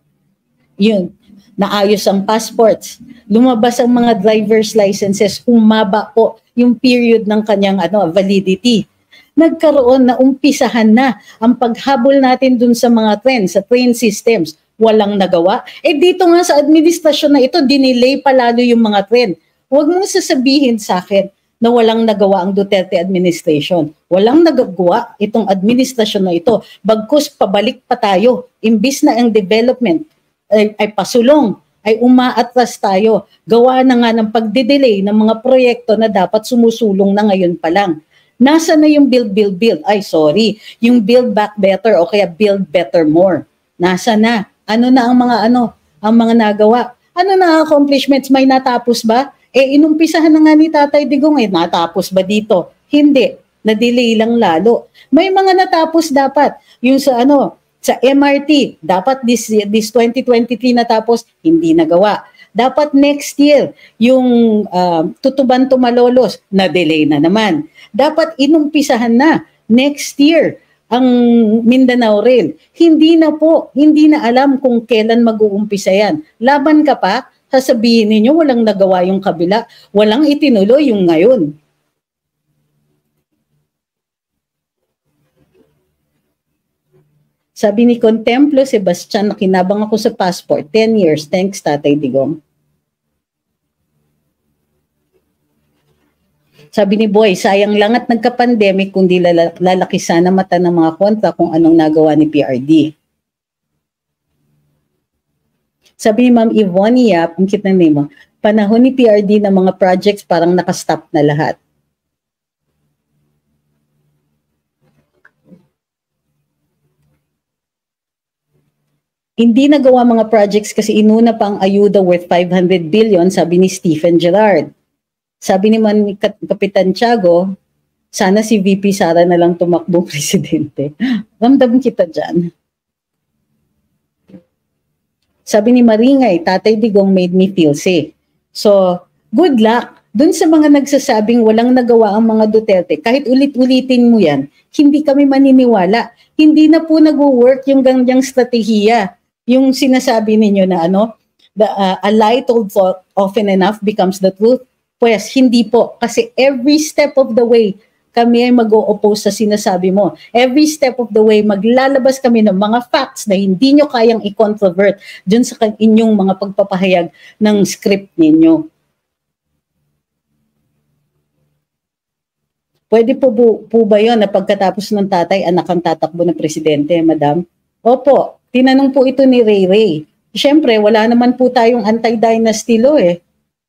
Speaker 1: yun, naayos ang passports, lumabas ang mga driver's licenses, humaba po yung period ng kanyang validity. nagkaroon na umpisahan na ang paghabol natin dun sa mga trends, sa train systems. Walang nagawa. Dito nga sa administrasyon na ito, dinelay palalo yung mga trend. Huwag mong sasabihin sa akin na walang nagawa ang Duterte administration. Walang nagagawa itong administrasyon na ito. Bagkus pabalik pa tayo. Imbis na ang development ay pasulong, ay umaatras tayo. Gawa na nga ng pagdidelay ng mga proyekto na dapat sumusulong na ngayon pa lang. Nasa na yung build? Yung build back better o kaya build better more. Nasa na? Ano na ang mga nagawa? Ano na accomplishments? May natapos ba? Inumpisahan na nga ni Tatay Digong, natapos ba dito? Hindi. Na-delay lang lalo. May mga natapos dapat. Yung sa sa MRT, dapat this 2023 natapos, hindi nagawa. Dapat next year, yung Tutuban-Tumalolos, na-delay na naman. Dapat inumpisahan na next year ang Mindanao Rail. Hindi na alam kung kailan mag-uumpisa yan. Laban ka pa, sasabihin ninyo walang nagawa yung kabila, walang itinuloy yung ngayon. Sabi ni Contemplo Sebastian, nakinabang ako sa passport, 10 years, thanks Tatay Digong. Sabi ni Boy, sayang lang at nagka-pandemic kundi lalaki sana mata ng mga kontra kung anong nagawa ni PRD. Sabi ni Ma'am Yvonne Yap, ang cute na name mo, panahon ni PRD ng mga projects parang nakastop na lahat. Hindi nagawa mga projects kasi inuna pa ang ayuda worth 500 billion, sabi ni Stephen Gerard. Sabi ni Kapitan Tiago, sana si VP Sara na lang tumakbong presidente. Ramdam kita dyan. Sabi ni Maringay, Tatay Digong made me feel safe. So, good luck. Doon sa mga nagsasabing walang nagawa ang mga Duterte, kahit ulit-ulitin mo yan, hindi kami maniniwala. Hindi na po nag-work yung ganyang strategiya. Yung sinasabi ninyo na a lie told often enough becomes the truth. Pues, hindi po. Kasi every step of the way, kami ay mag-o-oppose sa sinasabi mo. Every step of the way, maglalabas kami ng mga facts na hindi nyo kayang i-controvert dun sa inyong mga pagpapahayag ng script ninyo. Pwede po ba yun na pagkatapos ng tatay, anak ang tatakbo ng presidente, madam? Opo, tinanong po ito ni Ray Ray. Siyempre, wala naman po tayong anti-dynasty law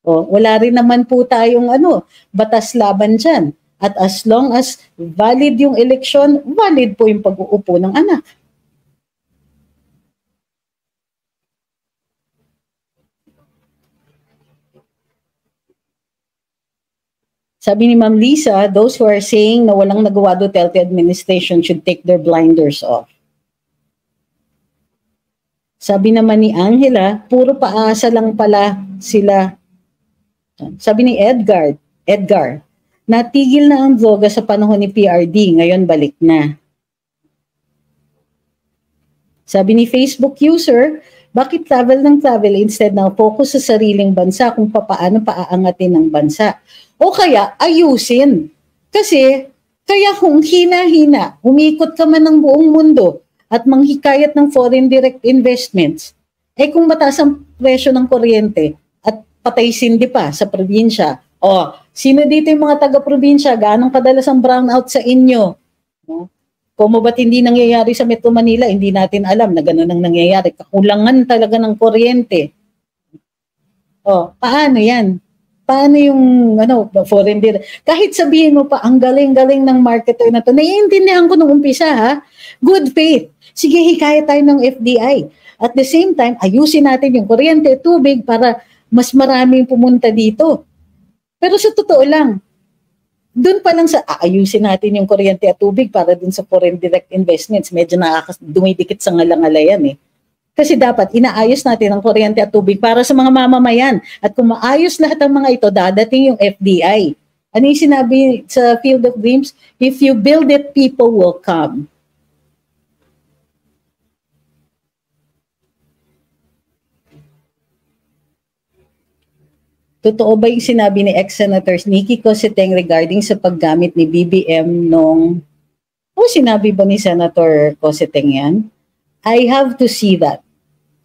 Speaker 1: wala rin naman po tayong batas laban dyan. At as long as valid yung eleksyon, valid po yung pag-uupo ng anak. Sabi ni Ma'am Lisa, those who are saying na walang nagawa Duterte administration should take their blinders off. Sabi naman ni Angela, puro paasa lang pala sila. Sabi ni Edgar, natigil na ang droga sa panahon ni PRD, ngayon balik na. Sabi ni Facebook user, bakit travel ng travel instead na focus sa sariling bansa kung paano paaangatin ng bansa? O kaya ayusin. Kasi kaya kung hina-hina, umikot ka man ng buong mundo at manghikayat ng foreign direct investments, kung mataas ang presyo ng kuryente at patay sindi pa sa probinsya, sino dito yung mga taga-probinsya? Gaano kadalas ang brownout sa inyo? Kung ba't hindi nangyayari sa Metro Manila, hindi natin alam na gano'n ang nangyayari. Kakulangan talaga ng kuryente. Paano yan? Paano yung foreign direct? Kahit sabihin mo pa, ang galing-galing ng marketer na to, naiintindihan ko nung umpisa good faith. Sige, hikayat tayo ng FDI. At the same time, ayusin natin yung kuryente, tubig para mas maraming pumunta dito. Pero sa totoo lang, doon pa lang sa aayusin natin yung kuryente at tubig para dun sa foreign direct investments, medyo dumidikit sa ngalangalayan Kasi dapat inaayos natin ang kuryente at tubig para sa mga mamamayan. At kung maayos lahat ng mga ito, dadating yung FDI. Ano yung sinabi sa Field of Dreams? If you build it, people will come. Totoo ba yung sinabi ni ex-Senator Nikki Cositeng regarding sa paggamit ni BBM nung O sinabi ba ni Senator Cosseteng yan? I have to see that.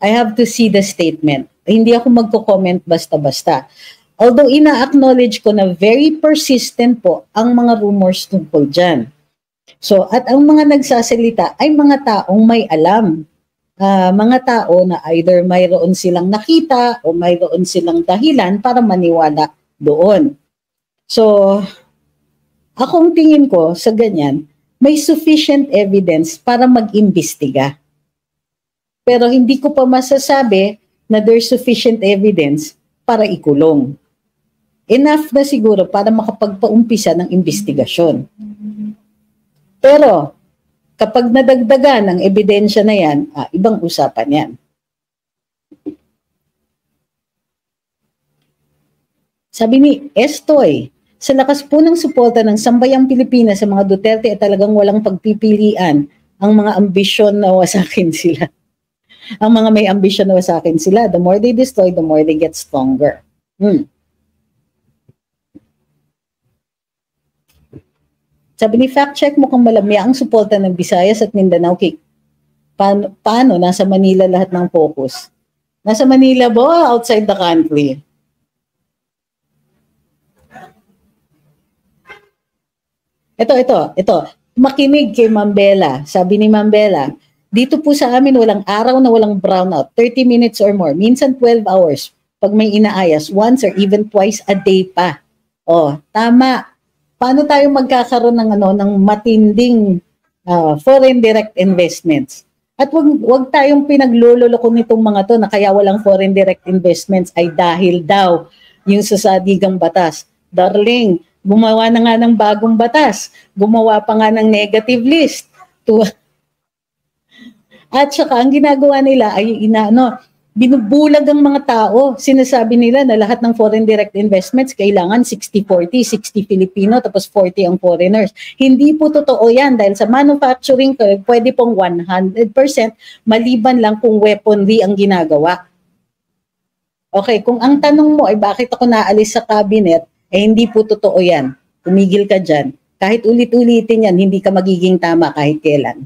Speaker 1: I have to see the statement. Hindi ako magko-comment basta-basta. Although ina-acknowledge ko na very persistent po ang mga rumors tungkol dyan. So, at ang mga nagsasalita ay mga taong may alam. Mga tao na either mayroon silang nakita o mayroon silang dahilan para maniwala doon. So, akong tingin ko sa ganyan, may sufficient evidence para mag-imbestiga. Pero hindi ko pa masasabi na there's sufficient evidence para ikulong. Enough na siguro para makapagpaumpisa ng investigasyon. Pero kapag nadagdagan ng ebidensya na yan, ibang usapan yan. Sabi ni Estoy, sa lakas po ng suporta ng sambayang Pilipinas sa mga Duterte ay talagang walang pagpipilian ang mga ambisyon na wasakin sila. Ang mga may ambisyon na wasakin sila, the more they destroy, the more they get stronger. Sabi ni fact check mo kung malamya ang suporta ng Visayas at Mindanao. Paano? Nasa Manila lahat ng focus. Nasa Manila ba outside the country? Ito. Makinig kay Ma'am Bella. Sabi ni Ma'am Bella, dito po sa amin walang araw na walang brownout. 30 minutes or more. Minsan 12 hours. Pag may inaayas, once or even twice a day pa. Tama. Paano tayo magkakaroon ng matinding foreign direct investments? At wag tayong pinaglululoko nitong mga to na kaya walang foreign direct investments ay dahil daw yung sa sadigang batas. Darling, gumawa na nga ng bagong batas. Gumawa pa nga ng negative list. At saka ang ginagawa nila ay binubulag ang mga tao. Sinasabi nila na lahat ng foreign direct investments kailangan 60-40, 60 Filipino tapos 40 ang foreigners. Hindi po totoo yan dahil sa manufacturing pwede pong 100% maliban lang kung weaponry ang ginagawa. Okay, kung ang tanong mo ay bakit ako naalis sa cabinet, hindi po totoo yan. Tumigil ka dyan. Kahit ulit-ulitin yan, hindi ka magiging tama kahit kailan.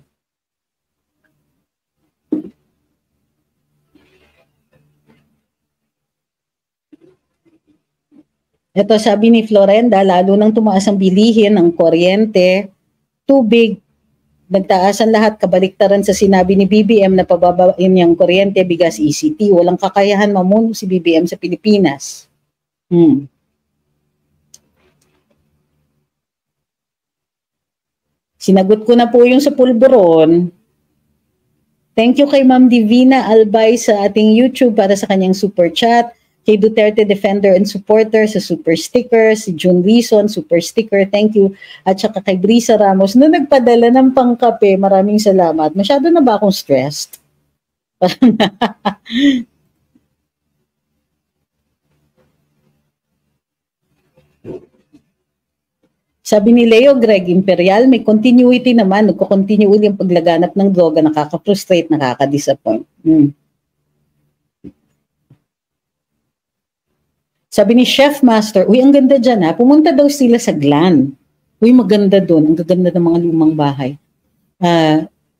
Speaker 1: Ito sabi ni Florenda, lalo nang tumaas ang bilihin ng kuryente, tubig, nagtaasan lahat, kabaliktaran sa sinabi ni BBM na pababain niyang kuryente, bigas, ECT. Walang kakayahan mamuno si BBM sa Pilipinas. Sinagot ko na po yung sa pulburon. Thank you kay Ma'am Divina Albay sa ating YouTube para sa kanyang super chat. Kay Duterte Defender and Supporter sa super sticker. Si June Reason, super sticker. Thank you. At saka kay Brisa Ramos na nagpadala ng pangkape. Maraming salamat. Masyado na ba akong stressed? Sabi ni Leo Greg Imperial, may continuity naman. Nagko-continue ulit ang paglaganap ng droga. Nakaka-frustrate, nakaka-disappoint. Sabi ni Chef Master, uy, ang ganda dyan ha. Pumunta daw sila sa Glan. Uy, maganda doon. Ang gaganda ng mga lumang bahay.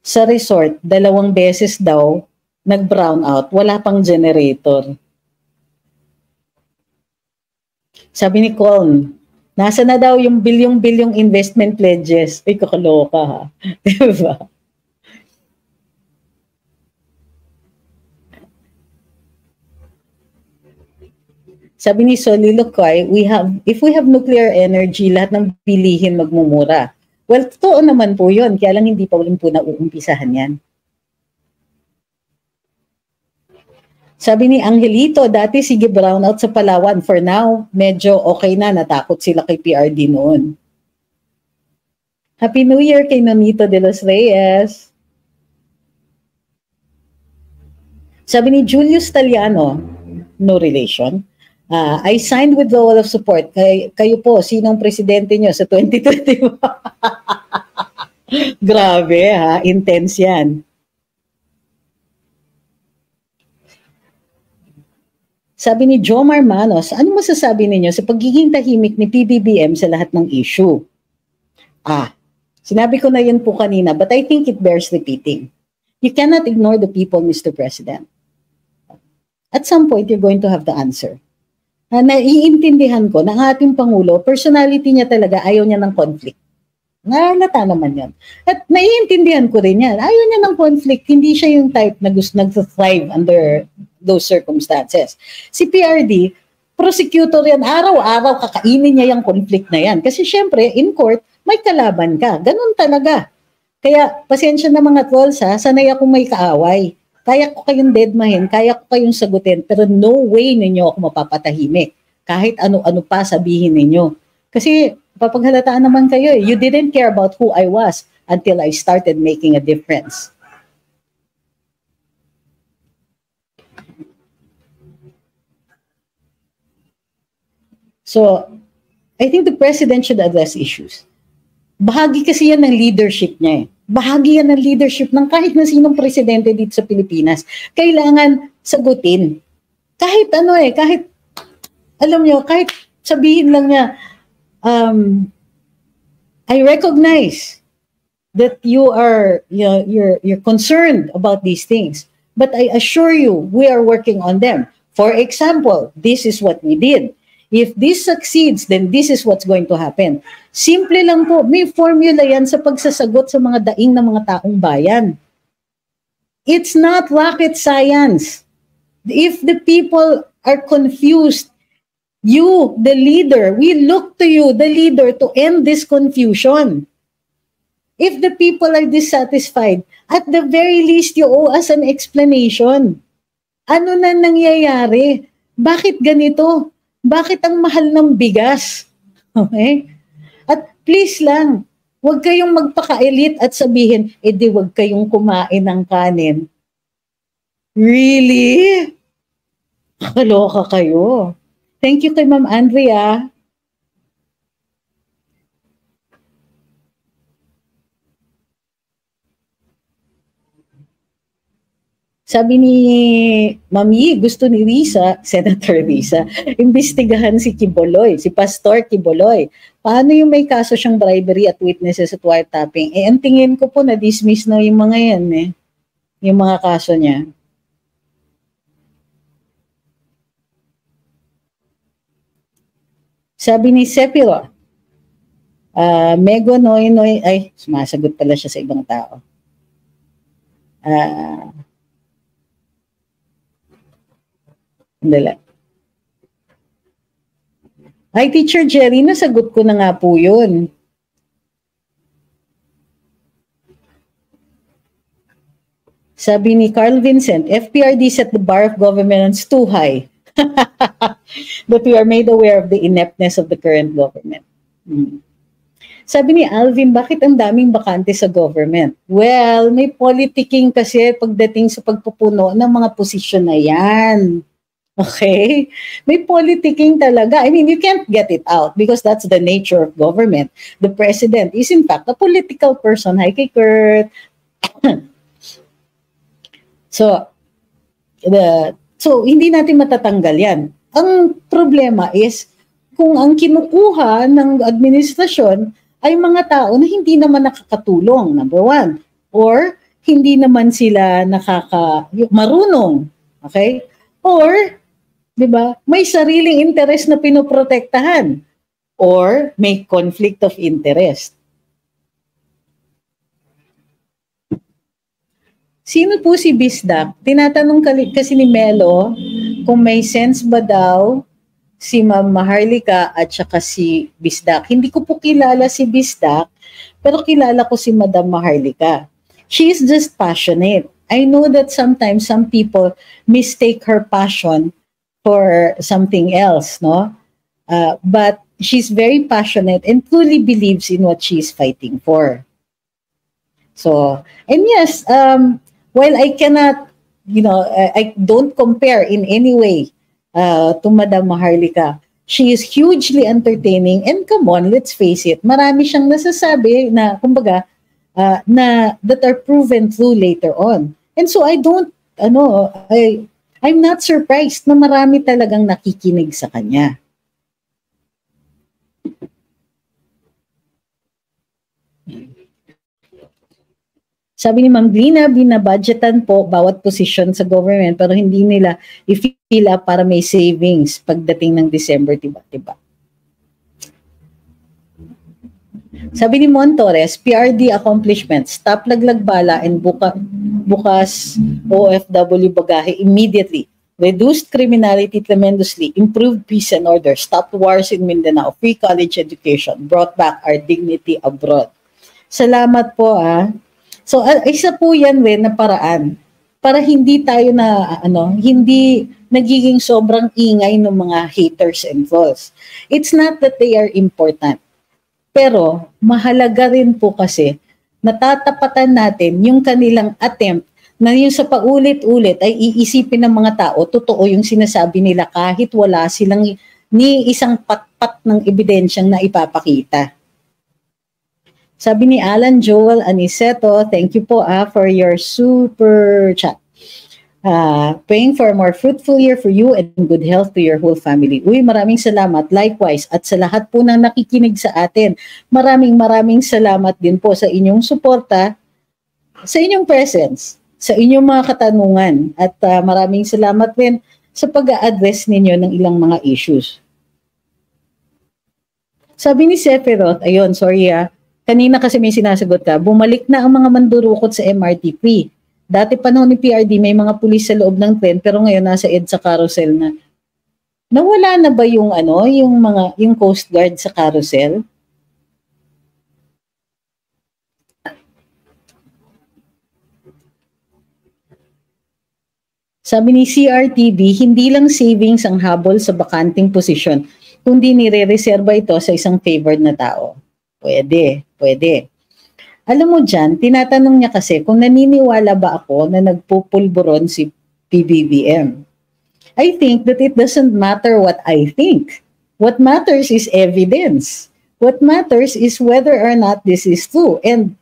Speaker 1: Sa resort, 2 beses daw nag-brown out. Wala pang generator. Sabi ni Colm, nasa na daw yung bilyong-bilyong investment pledges. Ay, kakaloka ha. Diba? Sabi ni Soliloquy, if we have nuclear energy, lahat ng bilihin magmumura. Well, totoo naman po yun. Kaya lang hindi pa ulit po nauumpisahan yan. Sabi ni Angelito, dati sige brownout sa Palawan. For now, medyo okay na. Natakot sila kay PRD noon. Happy New Year kay Nonito de los Reyes. Sabi ni Julius Taliano, no relation. I signed withdrawal of support. Kayo po, sinong presidente nyo sa 2021? Grabe ha, intense yan. Sabi ni Jomar Manos, ano masasabi ninyo sa pagiging tahimik ni PBBM sa lahat ng issue? Sinabi ko na yun po kanina, but I think it bears repeating. You cannot ignore the people, Mr. President. At some point, you're going to have the answer. Naiintindihan ko na ang ating Pangulo, personality niya talaga, ayaw niya ng conflict. Nalata naman yan. At naiintindihan ko rin yan. Ayaw niya ng conflict. Hindi siya yung type na gusto nag-thrive under those circumstances. Si PRD, prosecutor yan. Araw-araw kakainin niya yung conflict na yan. Kasi syempre, in court, may kalaban ka. Ganun talaga. Kaya, pasensya na mga trolls ha, sanay ako may kaaway. Kaya ko kayong deadmahin, kaya ko kayong sagutin, pero no way ninyo ako mapapatahimik. Kahit ano-ano pa sabihin ninyo. Kasi, papaghalataan naman kayo eh. You didn't care about who I was until I started making a difference. So, I think the president should address issues. Bahagi kasi yan ng leadership niya eh. Bahagi yan ng leadership ng kahit na sinong presidente dito sa Pilipinas. Kailangan sagutin. Kahit ano eh, kahit, alam nyo, kahit sabihin lang niya, I recognize that you are, you're concerned about these things. But I assure you, we are working on them. For example, this is what we did. If this succeeds, then this is what's going to happen. Simple lang po, may formula yan sa pagsasagot sa mga daing ng mga taong bayan. It's not rocket science. If the people are confused, you, the leader, we look to you, the leader, to end this confusion. If the people are dissatisfied, at the very least, you owe us an explanation. Ano na nangyayari? Bakit ganito? Bakit ang mahal ng bigas? Okay? At please lang, huwag kayong magpaka-elite at sabihin, di huwag kayong kumain ng kanin. Really? Kaloka kayo. Thank you kay Ma'am Andrea. Sabi ni Mami, gusto ni Risa, Senator Risa, imbestigahan si Quiboloy, si Pastor Quiboloy. Paano yung may kaso siyang bribery at witnesses at wiretapping? Ang tingin ko po na-dismiss na yung mga yan eh. Yung mga kaso niya. Sabi ni Sepiro, Mego Noy, ay, sumasagot pala siya sa ibang tao. Dala. Hi, Teacher Jerry, nasagot ko na nga po yun. Sabi ni Carl Vincent, FPRD set the bar of governance too high. But we are made aware of the ineptness of the current government. Sabi ni Alvin, bakit ang daming bakante sa government? Well, may politicking kasi pagdating sa pagpupuno ng mga posisyon na yan. Okay? May politicking talaga. I mean, you can't get it out because that's the nature of government. The president is in fact a political person. Hi, kay Kurt. So hindi natin matatanggal yan. Ang problema is kung ang kinukuha ng administrasyon ay mga tao na hindi naman nakakatulong, number one. Or hindi naman sila marunong. Okay? Or diba? May sariling interest na pinoprotektahan or may conflict of interest. Sino po si Bisdak? Tinatanong kasi ni Melo kung may sense ba daw si Ma'am Maharlika at saka si Bisdak. Hindi ko po kilala si Bisdak, pero kilala ko si Madam Maharlika. She is just passionate. I know that sometimes some people mistake her passion for something else, no? But she's very passionate and truly believes in what she's fighting for. So, and yes, while I cannot, I don't compare in any way to Madam Maharlika, she is hugely entertaining and come on, let's face it, marami siyang nasasabi na, kumbaga, that are proven true later on. And so I'm not surprised na marami talagang nakikinig sa kanya. Sabi ni Ma'am Glina, binabudgetan po bawat posisyon sa government pero hindi nila i-fill up para may savings pagdating ng December, diba? Sabi ni Mon Torres, PRD accomplishments, stop laglag bala and bukas OFW bagahe immediately. Reduced criminality tremendously, improved peace and order, stopped wars in Mindanao, free college education, brought back our dignity abroad. Salamat po So isa po yan rin na paraan para hindi tayo hindi nagiging sobrang ingay ng mga haters and trolls. It's not that they are important. Pero mahalaga rin po kasi natatapatan natin yung kanilang attempt na yung sa paulit-ulit ay iisipin ng mga tao, totoo yung sinasabi nila kahit wala silang ni isang patpat ng ebidensyang na ipapakita. Sabi ni Alan Joel Aniceto, thank you po for your super chat. Praying for a more fruitful year for you and good health to your whole family. Uy, maraming salamat. Likewise, at sa lahat po ng nakikinig sa atin, maraming salamat din po sa inyong suporta, sa inyong presence, sa inyong mga katanungan, at maraming salamat rin sa pag-a-address ninyo ng ilang mga issues. Sabi ni Sephiroth, ayun, sorry kanina kasi may sinasagot ka, bumalik na ang mga mandurukot sa MRT-P. Dati panahon ni PRD, may mga pulis sa loob ng tren, pero ngayon nasa EDSA carousel na. Nawala na ba yung yung Coast Guard sa carousel? Sabi ni CRTV, hindi lang savings ang habol sa bakanting posisyon, kundi nire-reserba ito sa isang favored na tao. Pwede. Alam mo dyan, tinatanong niya kasi kung naniniwala ba ako na nagpupulburon si PBBM. I think that it doesn't matter what I think. What matters is evidence. What matters is whether or not this is true. And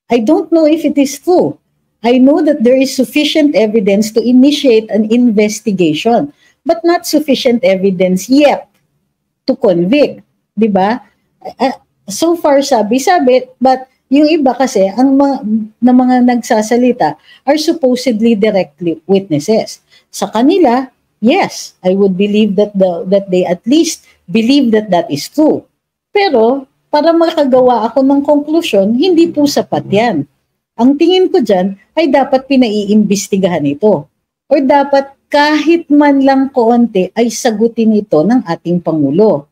Speaker 1: I don't know if it is true. I know that there is sufficient evidence to initiate an investigation, but not sufficient evidence yet to convict. Diba? So far, sabi, but yung iba kasi, ang mga nagsasalita are supposedly directly witnesses. Sa kanila, yes, I would believe that they at least believe that is true. Pero, para makagawa ako ng conclusion, hindi po sapat yan. Ang tingin ko dyan ay dapat pinaiimbestigahan ito. Or dapat kahit man lang koonti ay sagutin ito ng ating Pangulo.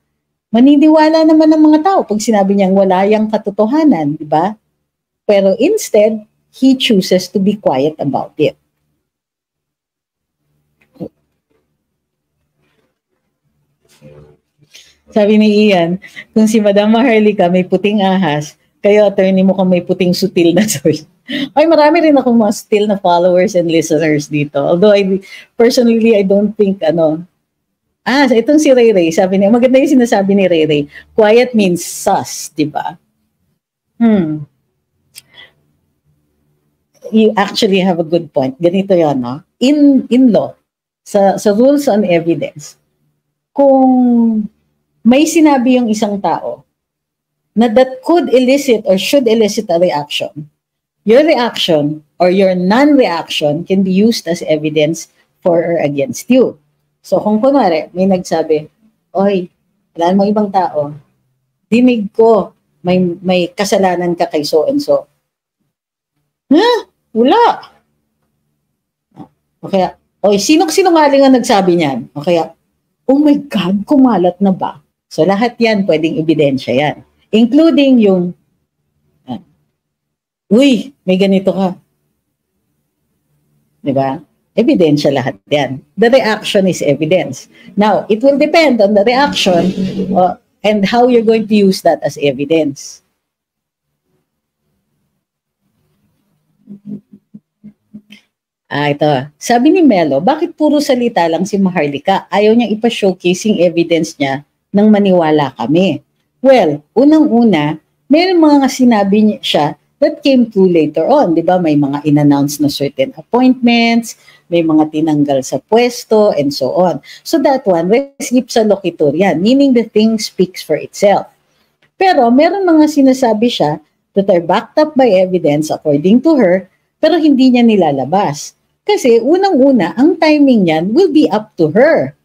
Speaker 1: Maniniwala naman ng mga tao pag sinabi niyang wala yang katotohanan, di ba? Pero instead, he chooses to be quiet about it. Sabi ni Ian, kung si Madam Maharlika may puting ahas, kayo attorney mo kung may puting sutil na source. Ay, marami rin akong mga sutil na followers and listeners dito. Although personally, I don't think itong si Ray Ray, sabi niya, maganda yung sinasabi ni Ray Ray. Quiet means sus, di ba? You actually have a good point. Ganito yan, no? In law, sa rules on evidence, kung may sinabi yung isang tao na that could elicit or should elicit a reaction, your reaction or your non-reaction can be used as evidence for or against you. So kung kunwari, may nagsabi, oy, wala mo ibang tao, dinig ko, may kasalanan ka kay so and so. Wala. O kaya, oy, sinong-sinungaling ang nagsabi niyan? O kaya, oh my God, kumalat na ba? So lahat yan, pwedeng ebidensya yan. Including yung, uy, may ganito ka. Diba? Ebidensya lahat yan. The reaction is evidence. Now, it will depend on the reaction and how you're going to use that as evidence. Ito. Sabi ni Melo, bakit puro salita lang si Maharlika? Ayaw niyang ipa-showcasing evidence niya nang maniwala kami. Well, unang-una, may mga sinabi siya that came through later on. Di ba? May mga in-announce na certain appointments, may mga tinanggal sa pwesto, and so on. So that one, res ipsa loquitur yan, meaning the thing speaks for itself. Pero meron mga sinasabi siya that are backed up by evidence according to her, pero hindi niya nilalabas. Kasi unang-una, ang timing niyan will be up to her.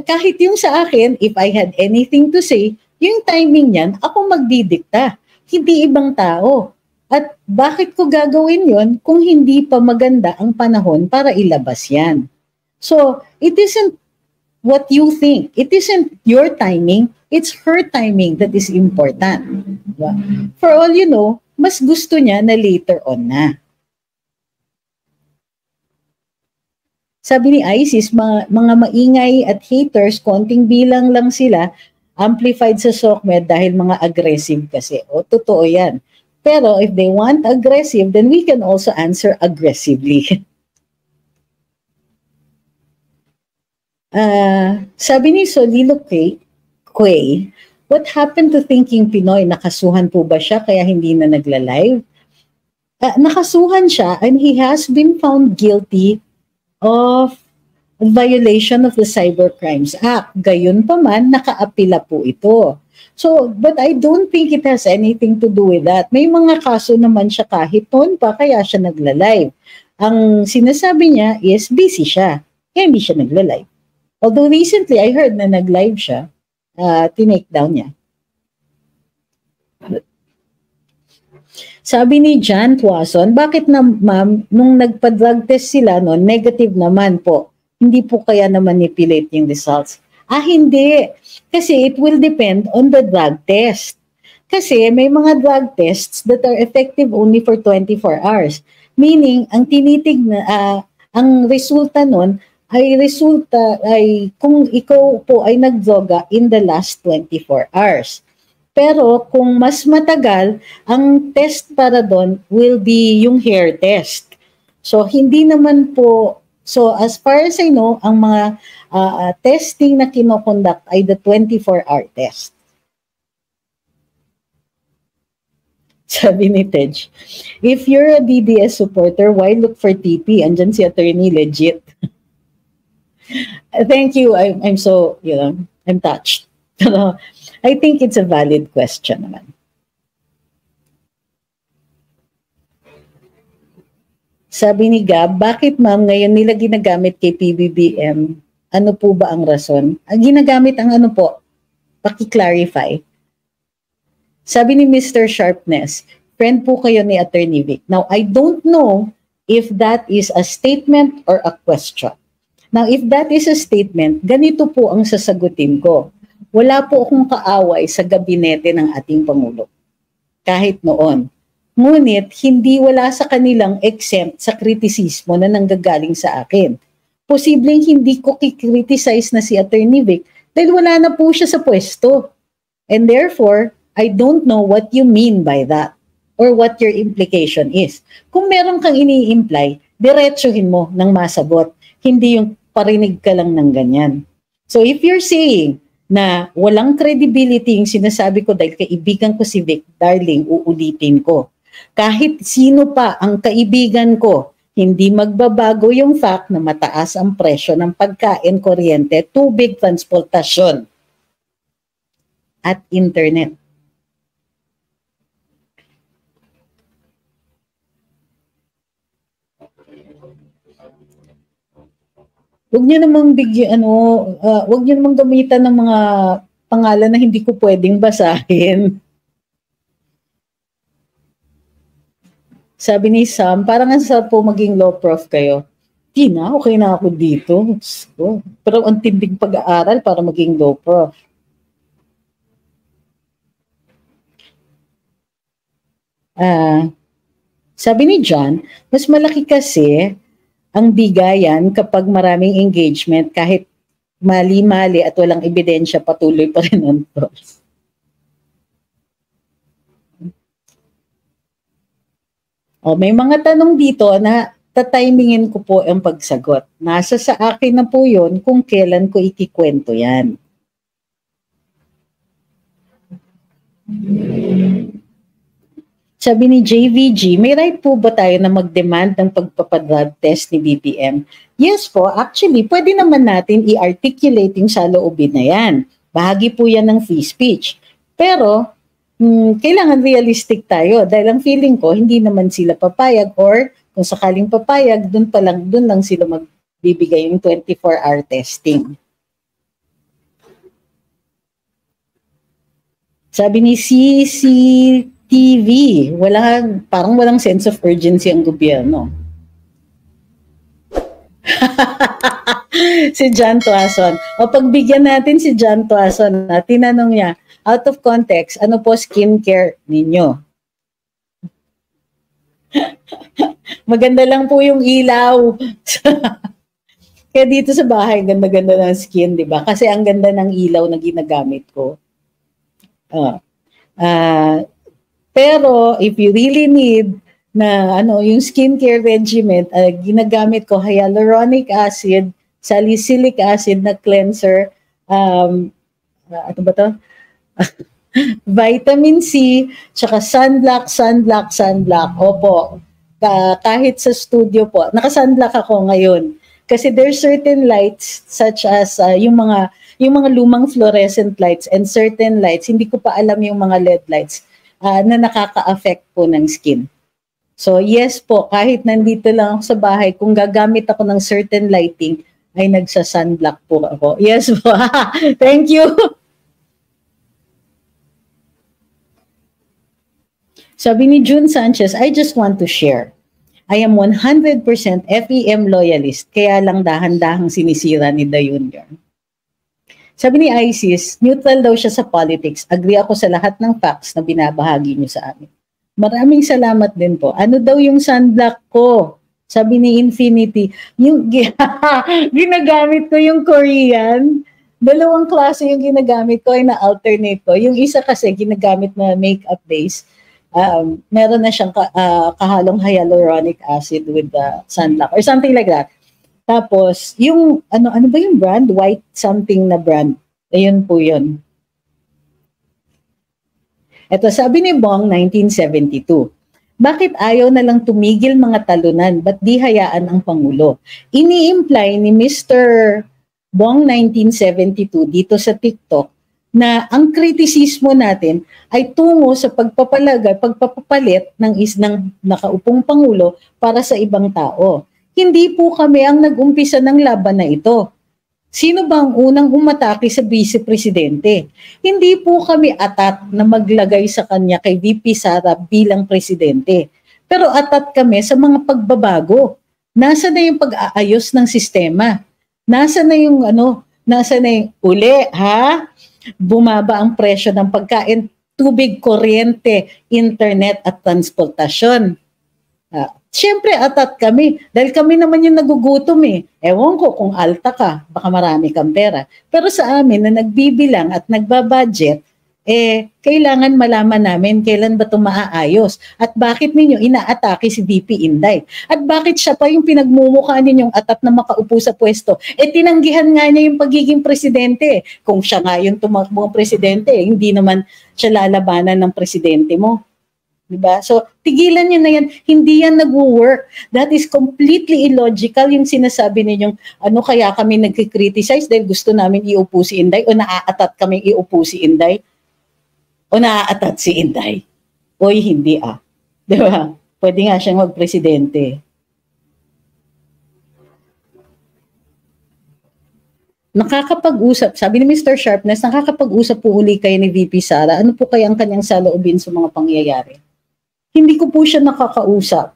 Speaker 1: Kahit yung sa akin, if I had anything to say, yung timing niyan, ako magdidikta, hindi ibang tao. At bakit ko gagawin yon kung hindi pa maganda ang panahon para ilabas yan? So, it isn't what you think. It isn't your timing. It's her timing that is important. Diba? For all you know, mas gusto niya na later on na. Sabi ni Isis, mga maingay at haters, konting bilang lang sila, amplified sa SOCMED dahil mga aggressive kasi. O, totoo yan. Pero if they want aggressive, then we can also answer aggressively. Sabi ni Solilo Quay, what happened to Thinking Pinoy? Nakasuhan po ba siya kaya hindi na nagla-live? Nakasuhan siya and he has been found guilty of violation of the Cybercrimes Act. Gayon pa man, nakaapila po ito. So, but I don't think it has anything to do with that. May mga kaso naman siya kahit noon pa, kaya siya nagla-live. Ang sinasabi niya is busy siya, kaya hindi siya nagla-live. Although recently, I heard na nag-live siya, tinake down niya. Sabi ni Jan Tuason, bakit na ma'am, nung nagpa-drug test sila, no, negative naman po. Hindi po kaya na manipulate yung results. Hindi. Kasi it will depend on the drug test. Kasi may mga drug tests that are effective only for 24 hours. Meaning, ang ang resulta nun ay kung ikaw po ay nagdroga in the last 24 hours. Pero kung mas matagal, ang test para doon will be yung hair test. So hindi naman po, so as far as I know, ang mga testing na kinoconduct ay the 24-hour test. Sabi ni Tej, if you're a DDS supporter, why look for TP? Andyan si attorney legit. Thank you. I'm so, I'm touched. I think it's a valid question naman. Sabi ni Gab, bakit ma'am ngayon nila ginagamit kay PBBM? Ano po ba ang rason? Ang ginagamit ang ano po? Paki-clarify. Sabi ni Mr. Sharpness, friend po kayo ni Attorney Vic. Now, I don't know if that is a statement or a question. Now, if that is a statement, ganito po ang sasagutin ko. Wala po akong kaaway sa gabinete ng ating Pangulo. Kahit noon. Ngunit, hindi wala sa kanilang exempt sa kritisismo na nanggagaling sa akin. Posibleng hindi ko kikriticize na si Attorney Vic dahil wala na po siya sa pwesto. And therefore, I don't know what you mean by that or what your implication is. Kung meron kang ini-imply, diretsuhin mo ng masagot. Hindi yung parinig ka lang ng ganyan. So if you're saying na walang credibility yung sinasabi ko dahil kaibigan ko si Vic, darling, uulitin ko. Kahit sino pa ang kaibigan ko, hindi magbabago yung fact na mataas ang presyo ng pagkain, kuryente, tubig, transportasyon, at internet. Huwag niyo namang huwag niyo namang gamitan ng mga pangalan na hindi ko pwedeng basahin. Sabi ni Sam, parang ang sarap po maging law prof kayo. Di na, okay na ako dito. Pero ang tinding pag-aaral para maging law prof. Sabi ni John, mas malaki kasi ang bigayan kapag maraming engagement kahit mali-mali at walang ebidensya patuloy pa rin ang trolls. May mga tanong dito na tatimingin ko po ang pagsagot. Nasa sa akin na po yun kung kailan ko ikikwento yan. Sabi ni JVG, may right po ba tayo na mag-demand ng pagpapadrug test ni BBM? Yes po, actually, pwede naman natin i-articulate yung saloobin na yan. Bahagi po yan ng free speech. Pero, kailangan realistic tayo dahil ang feeling ko hindi naman sila papayag or kung sakaling papayag, doon lang sila magbibigay yung 24-hour testing. Sabi ni CCTV, parang walang sense of urgency ang gobyerno. Si John Tuason. O pagbigyan natin si John Tuason, tinanong niya, out of context, ano po skincare ninyo? Maganda lang po yung ilaw. Kaya dito sa bahay, ganda-ganda ng skin, di ba? Kasi ang ganda ng ilaw na ginagamit ko. Pero if you really need na yung skincare regimen, ginagamit ko hyaluronic acid, salicylic acid na cleanser, ano ba to? Vitamin C, tsaka sunblock. Opo, kahit sa studio po, naka-sunblock ako ngayon. Kasi there's certain lights such as yung mga lumang fluorescent lights and certain lights, hindi ko pa alam yung mga LED lights na nakaka-affect po ng skin. So yes po, kahit nandito lang ako sa bahay, kung gagamit ako ng certain lighting, ay nagsa-sunblock po ako. Yes po. Thank you. Sabi ni June Sanchez, I just want to share. I am 100% FEM loyalist, kaya lang dahan-dahang sinisira ni Dayon yun. Sabi ni Isis, neutral daw siya sa politics. Agree ako sa lahat ng facts na binabahagi niyo sa amin. Maraming salamat din po. Ano daw yung sunblock ko? Sabi ni Infinity, yung ginagamit ko yung Korean. Dalawang klase yung ginagamit ko ay na-alternate ko. Yung isa kasi ginagamit na makeup base. Meron na siyang kahalong hyaluronic acid with the sunblock or something like that. Tapos, yung, ano ba yung brand? White something na brand. Ayun po yun. Ito, sabi ni Bong, 1972. Bakit ayaw na lang tumigil mga talunan? Ba't di hayaan ang Pangulo? Ini-imply ni Mr. Bong, 1972, dito sa TikTok, na ang kritisismo natin ay tungo sa pagpapapalit ng nakaupong Pangulo para sa ibang tao. Hindi po kami ang nag-umpisa ng laban na ito. Sino ba ang unang umatake sa Vice Presidente? Hindi po kami atat na maglagay sa kanya kay VP Sara bilang Presidente. Pero atat kami sa mga pagbabago. Nasa na yung pag-aayos ng sistema? Nasa na yung uli, ha? Bumaba ang presyo ng pagkain, tubig, kuryente, internet at transportasyon. Siyempre, atat kami. Dahil kami naman yung nagugutom eh. Ewan ko kung alta ka, baka marami kang pera. Pero sa amin na nagbibilang at nagbabudget, kailangan malaman namin kailan ba ito maaayos. At bakit ninyo inaatake si VP Inday? At bakit siya pa yung pinagmumukha ninyong atat na makaupo sa pwesto? Tinanggihan nga niya yung pagiging presidente. Kung siya nga yung tumakbong presidente, hindi naman siya lalabanan ng presidente mo. Diba? So, tigilan niyo na yan. Hindi yan nag-work. That is completely illogical yung sinasabi ninyong kaya kami nagkikriticize dahil gusto namin iupo si Inday o naaatat kami iupo si Inday o naaatat si Inday. Oy, hindi Diba? Pwede nga siyang magpresidente. Nakakapag-usap, sabi ni Mr. Sharpness, nakakapag-usap po uli kayo ni VP Sara. Ano po kaya ang kanyang saloobin sa mga pangyayari? Hindi ko po siya nakakausap.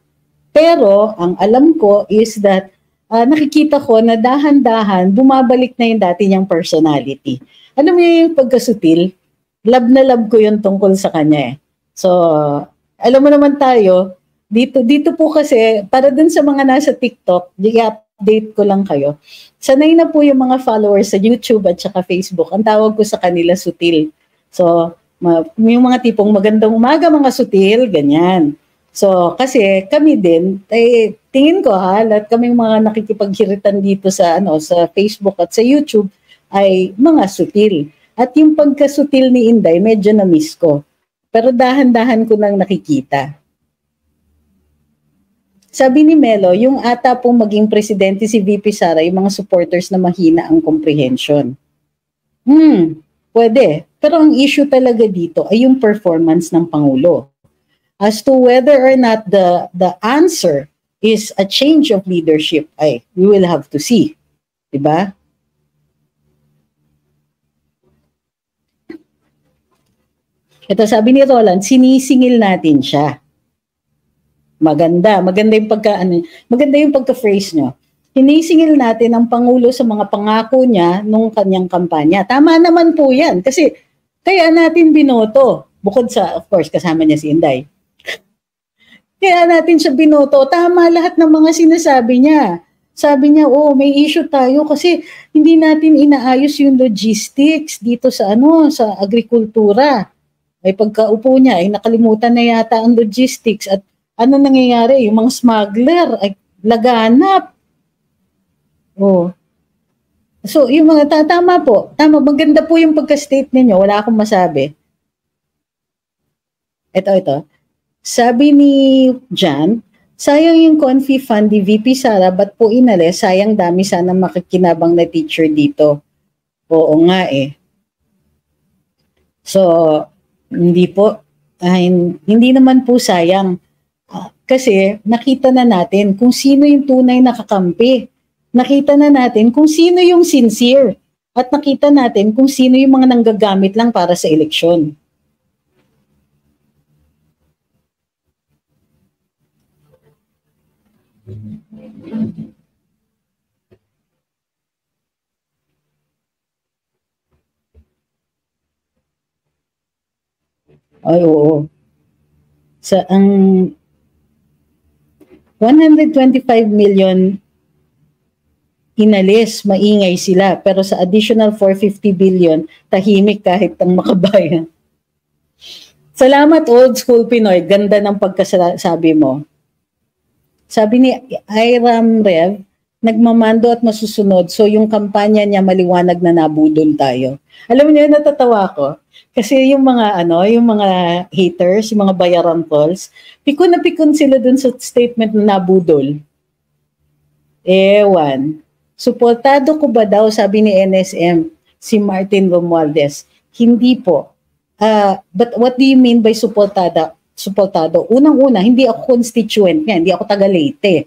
Speaker 1: Pero ang alam ko is that nakikita ko na dahan-dahan bumabalik na yung dati niyang personality. Alam niyo yung pagkasutil? Love na love ko yung tungkol sa kanya eh. So, alam mo naman tayo, dito po kasi, para dun sa mga nasa TikTok, i-update ko lang kayo. Sanay na po yung mga followers sa YouTube at saka Facebook. Ang tawag ko sa kanila sutil. So, yung mga tipong magandang umaga mga sutil, ganyan. So, kasi kami din, tingin ko lahat kaming mga nakikipaghiritan dito sa sa Facebook at sa YouTube ay mga sutil. At yung pagkasutil ni Inday, medyo na-miss ko. Pero dahan-dahan ko nang nakikita. Sabi ni Melo, yung ata pong maging presidente si VP Sara, yung mga supporters na mahina ang comprehension. Pwede. Pero ang issue talaga dito ay yung performance ng Pangulo. As to whether or not the answer is a change of leadership, ay we will have to see. Diba? Ito sabi ni Roland, sinisingil natin siya. Maganda yung pagka-phrase nyo. Sinisingil natin ang Pangulo sa mga pangako niya nung kanyang kampanya. Tama naman po yan kasi kaya natin binoto. Bukod sa, of course, kasama niya si Inday. Kaya natin siya binoto. Tama lahat ng mga sinasabi niya. Sabi niya, may issue tayo kasi hindi natin inaayos yung logistics dito sa sa agrikultura. Ay pagkaupo niya, ay nakalimutan na yata ang logistics at ano nangyayari? Yung mga smuggler ay laganap. So, yung mga tama po. Tama, maganda po yung pagka-state ninyo. Wala akong masabi. Ito. Sabi ni Jan, sayang yung Confi Fund ni VP Sara, ba't po inalis? Sayang dami sana makikinabang na teacher dito. Oo nga eh. So, hindi po. Hindi naman po sayang. Kasi nakita na natin kung sino yung tunay na kakampi. Nakita na natin kung sino yung sincere. At nakita natin kung sino yung mga nanggagamit lang para sa eleksyon. Ay, oo. Sa ang 125 million inalis, maingay sila. Pero sa additional 450 billion, tahimik kahit ang makabayan. Salamat, old school Pinoy. Ganda ng pagkasabi mo. Sabi ni Iram Rev, nagmamando at masusunod. So yung kampanya niya maliwanag na nabudol tayo. Alam niyo, natatawa ko. Kasi yung mga haters, yung mga bayaran calls, pikon na pikon sila dun sa statement na nabudol. Ewan. Suportado ko ba daw, sabi ni NSM, si Martin Romualdez? Hindi po. But what do you mean by suportado? Unang-una, hindi ako constituent niya, hindi ako taga Leyte.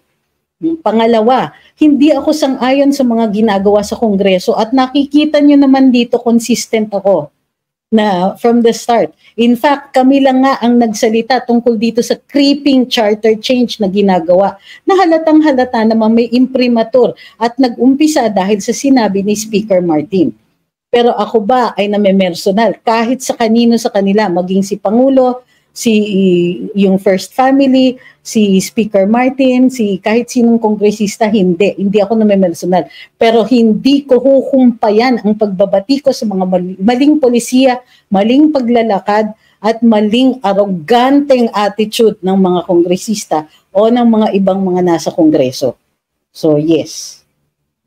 Speaker 1: Pangalawa, hindi ako sang-ayon sa mga ginagawa sa Kongreso at nakikita nyo naman dito consistent ako na from the start. In fact, kami lang nga ang nagsalita tungkol dito sa creeping charter change na ginagawa na halatang halata naman may imprimatur at nag-umpisa dahil sa sinabi ni Speaker Martin. Pero ako ba ay namemersonal kahit sa kanino sa kanila, maging si Pangulo, yung First Family, si Speaker Martin, kahit sinong kongresista, hindi ako namemersonal. Pero hindi ko huhumpayan ang pagbabati ko sa mga maling polisiya, maling paglalakad, at maling arroganteng attitude ng mga kongresista o ng mga ibang mga nasa kongreso. So yes,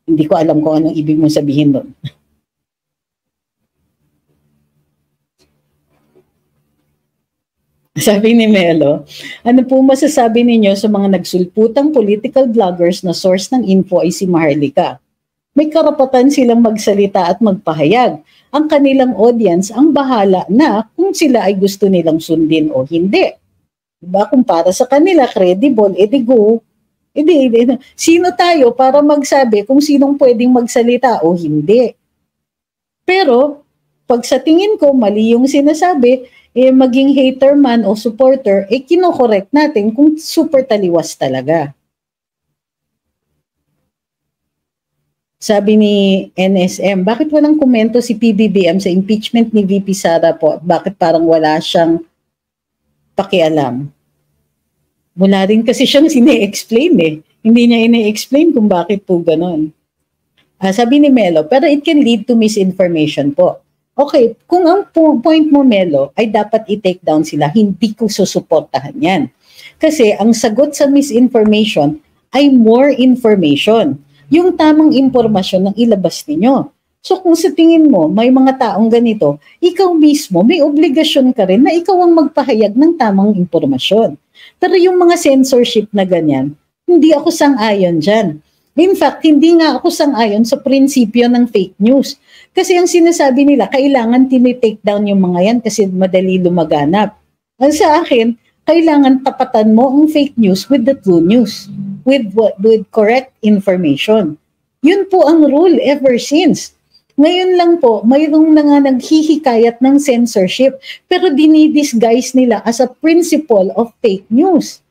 Speaker 1: hindi ko alam kung anong ibig mong sabihin doon. Sabi ni Melo, ano po masasabi ninyo sa mga nagsulputang political vloggers na source ng info ay si Maharlika? May karapatan silang magsalita at magpahayag. Ang kanilang audience ang bahala na kung sila ay gusto nilang sundin o hindi. Diba? Kung para sa kanila credible, edi go. Sino tayo para magsabi kung sinong pwedeng magsalita o hindi? Pero, pag sa tingin ko mali yung sinasabi, maging hater man o supporter, kino-correct natin kung super taliwas talaga. Sabi ni NSM, bakit walang komento si PBBM sa impeachment ni VP Sara po? Bakit parang wala siyang pakialam? Wala rin kasi siyang sine-explain eh. Hindi niya ine-explain kung bakit po ganon. Sabi ni Melo, pero it can lead to misinformation po. Okay, kung ang point mo, Melo, ay dapat i-take down sila, hindi ko susuportahan yan. Kasi ang sagot sa misinformation ay more information. Yung tamang impormasyon ng ilabas ninyo. So kung sa tingin mo, may mga taong ganito, ikaw mismo, may obligasyon ka rin na ikaw ang magpahayag ng tamang impormasyon. Pero yung mga censorship na ganyan, hindi ako sang-ayon dyan. In fact, hindi nga ako sang-ayon sa prinsipyo ng fake news. Kasi ang sinasabi nila, kailangan tinitake down yung mga yan kasi madali lumaganap. Ang sa akin, kailangan tapatan mo ang fake news with the true news, with correct information. Yun po ang rule ever since. Ngayon lang po, mayroong na nga naghihikayat ng censorship, pero dinidisguise nila as a principle of fake news.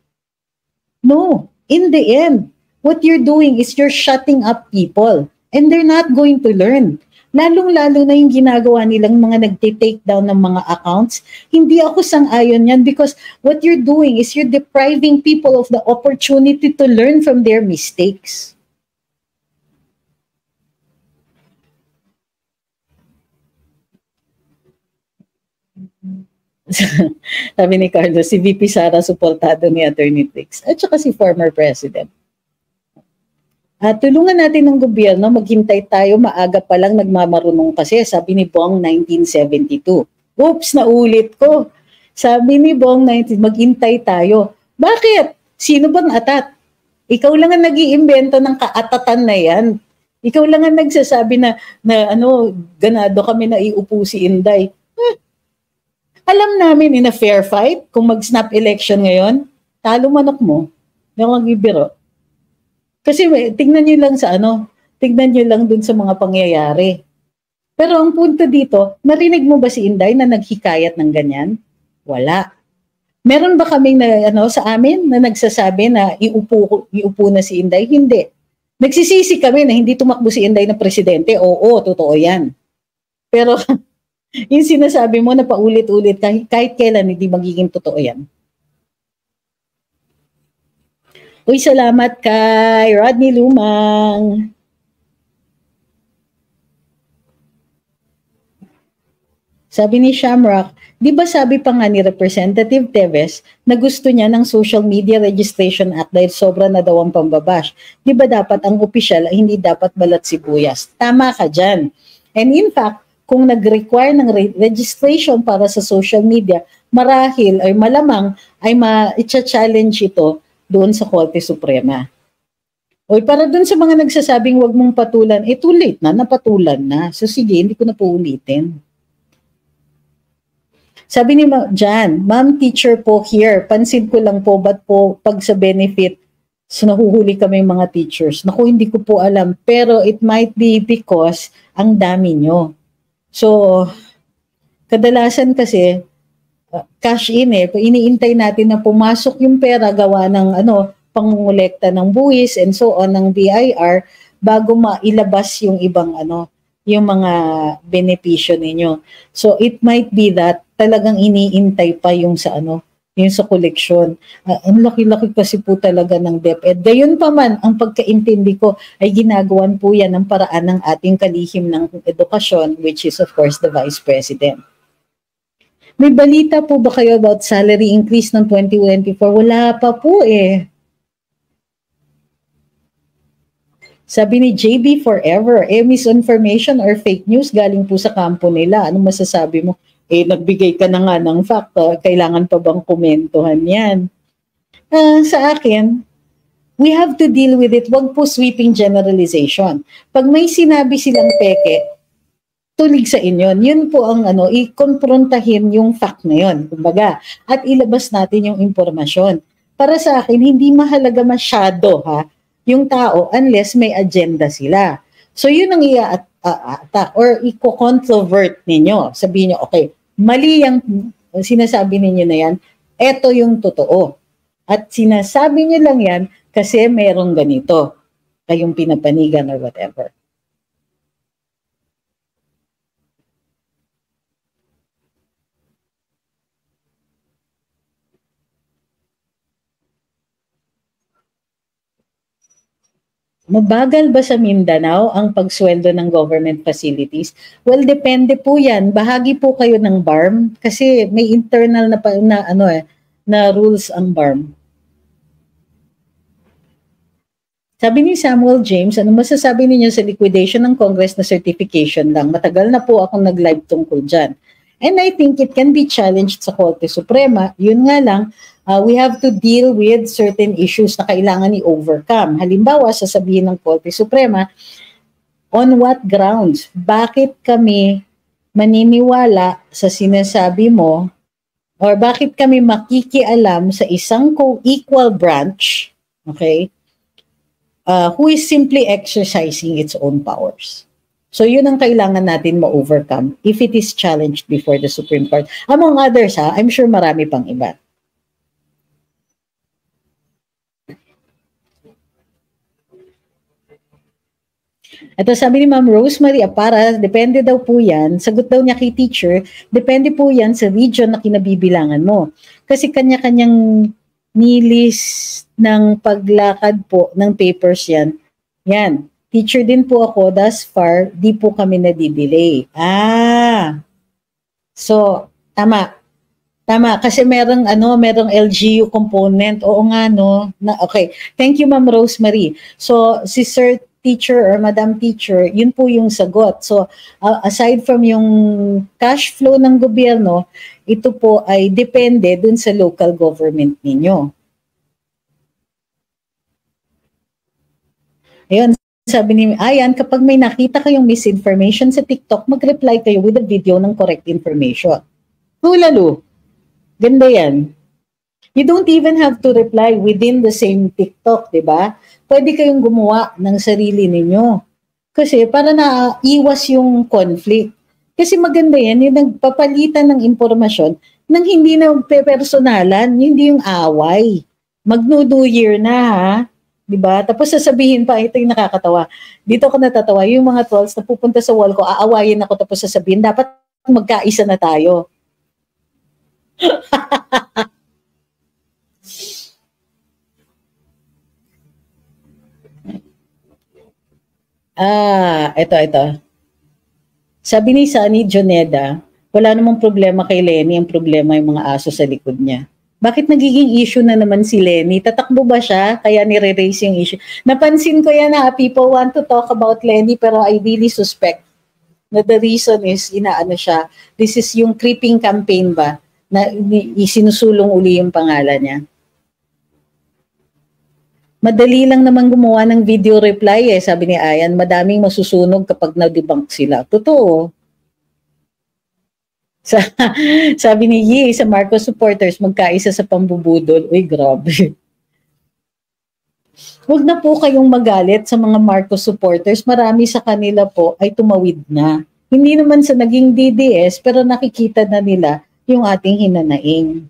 Speaker 1: No, in the end, what you're doing is you're shutting up people and they're not going to learn. Lalong-lalo na yung ginagawa nilang mga nagtitake down ng mga accounts. Hindi ako sang-ayon yan because what you're doing is you're depriving people of the opportunity to learn from their mistakes. Sabi ni Carlos, si VP Sara suportado ni Attorney Trix at saka si former President. Tulungan natin ng gobyerno, maghintay tayo, maaga pa lang nagmamarunong kasi, sabi ni Bong 1972. Oops, naulit ko. Sabi ni Bong 19, maghintay tayo. Bakit? Sino bang atat? Ikaw lang ang nag-iimbento ng kaatatan na yan. Ikaw lang ang nagsasabi na ganado kami na iupo si Inday. Alam namin in a fair fight, kung mag-snap election ngayon, talo manok mo. Hindi ako magbibiro. Kasi tingnan nyo lang tingnan nyo lang dun sa mga pangyayari. Pero ang punto dito, narinig mo ba si Inday na naghikayat ng ganyan? Wala. Meron ba kaming sa amin na nagsasabi na iupo na si Inday? Hindi. Nagsisisi kami na hindi tumakbo si Inday na presidente. Oo, totoo yan. Pero yung sinasabi mo na paulit-ulit, kahit kailan hindi magiging totoo yan. Uy, salamat kay Rodney Lumang. Sabi ni Shamrock, di ba sabi pa nga ni Representative Teves na gusto niya ng Social Media Registration Act dahil sobra na daw ang pambabash? Di ba dapat ang opisyal ay hindi dapat balat sibuyas? Tama ka dyan. And in fact, kung nag-require ng registration para sa social media, marahil ay malamang ay i-challenge ito doon sa Korte Suprema. O para doon sa mga nagsasabing wag mong patulan, too late na, napatulan na. So sige, hindi ko na po ulitin. Sabi ni Jan, ma'am teacher po here, pansin ko lang po, ba't po pag sa benefit, so nahuhuli kami mga teachers? Naku, hindi ko po alam, pero it might be because ang dami nyo. So, kadalasan kasi, cash in iniintay natin na pumasok yung pera gawa ng pangungulekta ng buwis and so on ng BIR bago mailabas yung ibang yung mga benepisyo ninyo. So it might be that talagang iniintay pa yung sa yung sa koleksyon. Ang laki-laki kasi po talaga ng DepEd. Gayon pa man, ang pagkaintindi ko ay ginagawan po yan ng paraan ng ating kalihim ng edukasyon, which is of course the Vice President. May balita po ba kayo about salary increase ng 2024? Wala pa po eh. Sabi ni JB Forever, misinformation or fake news galing po sa kampo nila. Anong masasabi mo? Nagbigay ka na nga ng fact. Kailangan pa bang komentuhan yan? Sa akin, we have to deal with it. Wag po sweeping generalization. Pag may sinabi silang peke, tulig sa inyo. Yun po ang i-konfrontahin yung fact na yun. Kumbaga, at ilabas natin yung impormasyon. Para sa akin, hindi mahalaga masyado yung tao unless may agenda sila. So yun ang i-attack or i-controvert ninyo. Sabihin nyo, okay, mali yung sinasabi ninyo na yan, eto yung totoo. At sinasabi nyo lang yan kasi merong ganito, kayong pinapanigan or whatever. Mabagal ba sa Mindanao ang pagsweldo ng government facilities? Well, depende po yan. Bahagi po kayo ng BARM kasi may internal na rules ang BARM. Sabi ni Samuel James, ano masasabi niyo sa liquidation ng Congress na certification lang? Matagal na po akong nag-live tungkol dyan. And I think it can be challenged sa Korte Suprema. Yun nga lang, we have to deal with certain issues na kailangan i-overcome. Halimbawa, sasabihin ng Korte Suprema, on what grounds? Bakit kami maniniwala sa sinasabi mo or bakit kami makikialam sa isang co-equal branch, okay, who is simply exercising its own powers? So yun ang kailangan natin ma-overcome if it is challenged before the Supreme Court. Among others, I'm sure marami pang iba. Ito sabi ni Ma'am Rosemary Apara, depende daw po yan, sagot daw niya kay teacher, depende po yan sa region na kinabibilangan mo. Kasi kanya-kanyang nilis ng paglakad po ng papers yan. Yan. Teacher din po ako, thus far, di po kami nadidelay. So, tama. Tama, kasi merong LGU component. Oo nga, no? Okay. Thank you, Ma'am Rosemary. So, si Sir Teacher or Madam Teacher, yun po yung sagot. So, aside from yung cash flow ng gobyerno, ito po ay depende dun sa local government ninyo. Ayun. Sabi ni Ayan, kapag may nakita kayong misinformation sa TikTok, mag-reply kayo with a video ng correct information. Lalo, ganda yan. You don't even have to reply within the same TikTok, di ba? Pwede kayong gumawa ng sarili ninyo. Kasi para na-iwas yung conflict. Kasi maganda yan, yung nagpapalitan ng impormasyon nang hindi na personalan, hindi yung away. Mag-New Year na, ha? Diba? Tapos sasabihin pa, ito yung nakakatawa. Dito ako natatawa, yung mga trolls na pupunta sa wall ko, aawayin ako tapos sasabihin, dapat magkaisa na tayo. Ito. Sabi ni Sunny Joneda, wala namang problema kay Lenny, ang problema yung mga aso sa likod niya. Bakit nagiging issue na naman si Lenny? Tatakbo ba siya? Kaya nire-raise yung issue. Napansin ko yan na people want to talk about Lenny pero I really suspect na the reason is inaano siya. This is yung creeping campaign ba na isinusulong uli yung pangalan niya. Madali lang naman gumawa ng video reply sabi ni Ayan. Madaming masusunog kapag na-debunk sila. Totoo. Sabi ni Yi, sa Marcos supporters, magkaisa sa pambubudol. Uy, grabe. Huwag na po kayong magalit sa mga Marcos supporters. Marami sa kanila po ay tumawid na. Hindi naman sa naging DDS, pero nakikita na nila yung ating hinanaing.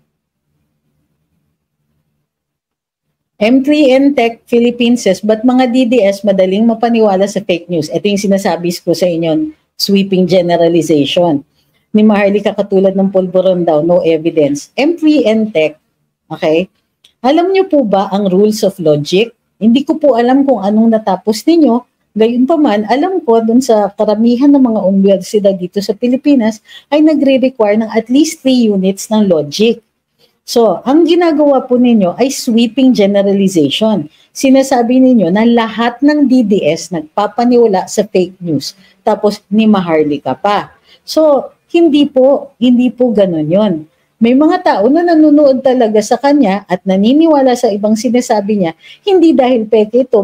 Speaker 1: M3N Tech Philippines says, but mga DDS madaling mapaniwala sa fake news. Ito yung sinasabi ko sa inyo, sweeping generalization. Ni Maharlika katulad ng pulburon daw, no evidence. M3N Tech, okay? Alam niyo po ba ang rules of logic? Hindi ko po alam kung anong natapos ninyo. Gayunpaman, alam ko dun sa karamihan ng mga universidad dito sa Pilipinas ay nagre-require ng at least 3 units ng logic. So, ang ginagawa po ninyo ay sweeping generalization. Sinasabi ninyo na lahat ng DDS nagpapaniwala sa fake news. Tapos ni Maharlika pa. So, hindi po ganun yon. May mga tao na nanonood talaga sa kanya at naniniwala sa ibang sinasabi niya, hindi dahil peke ito,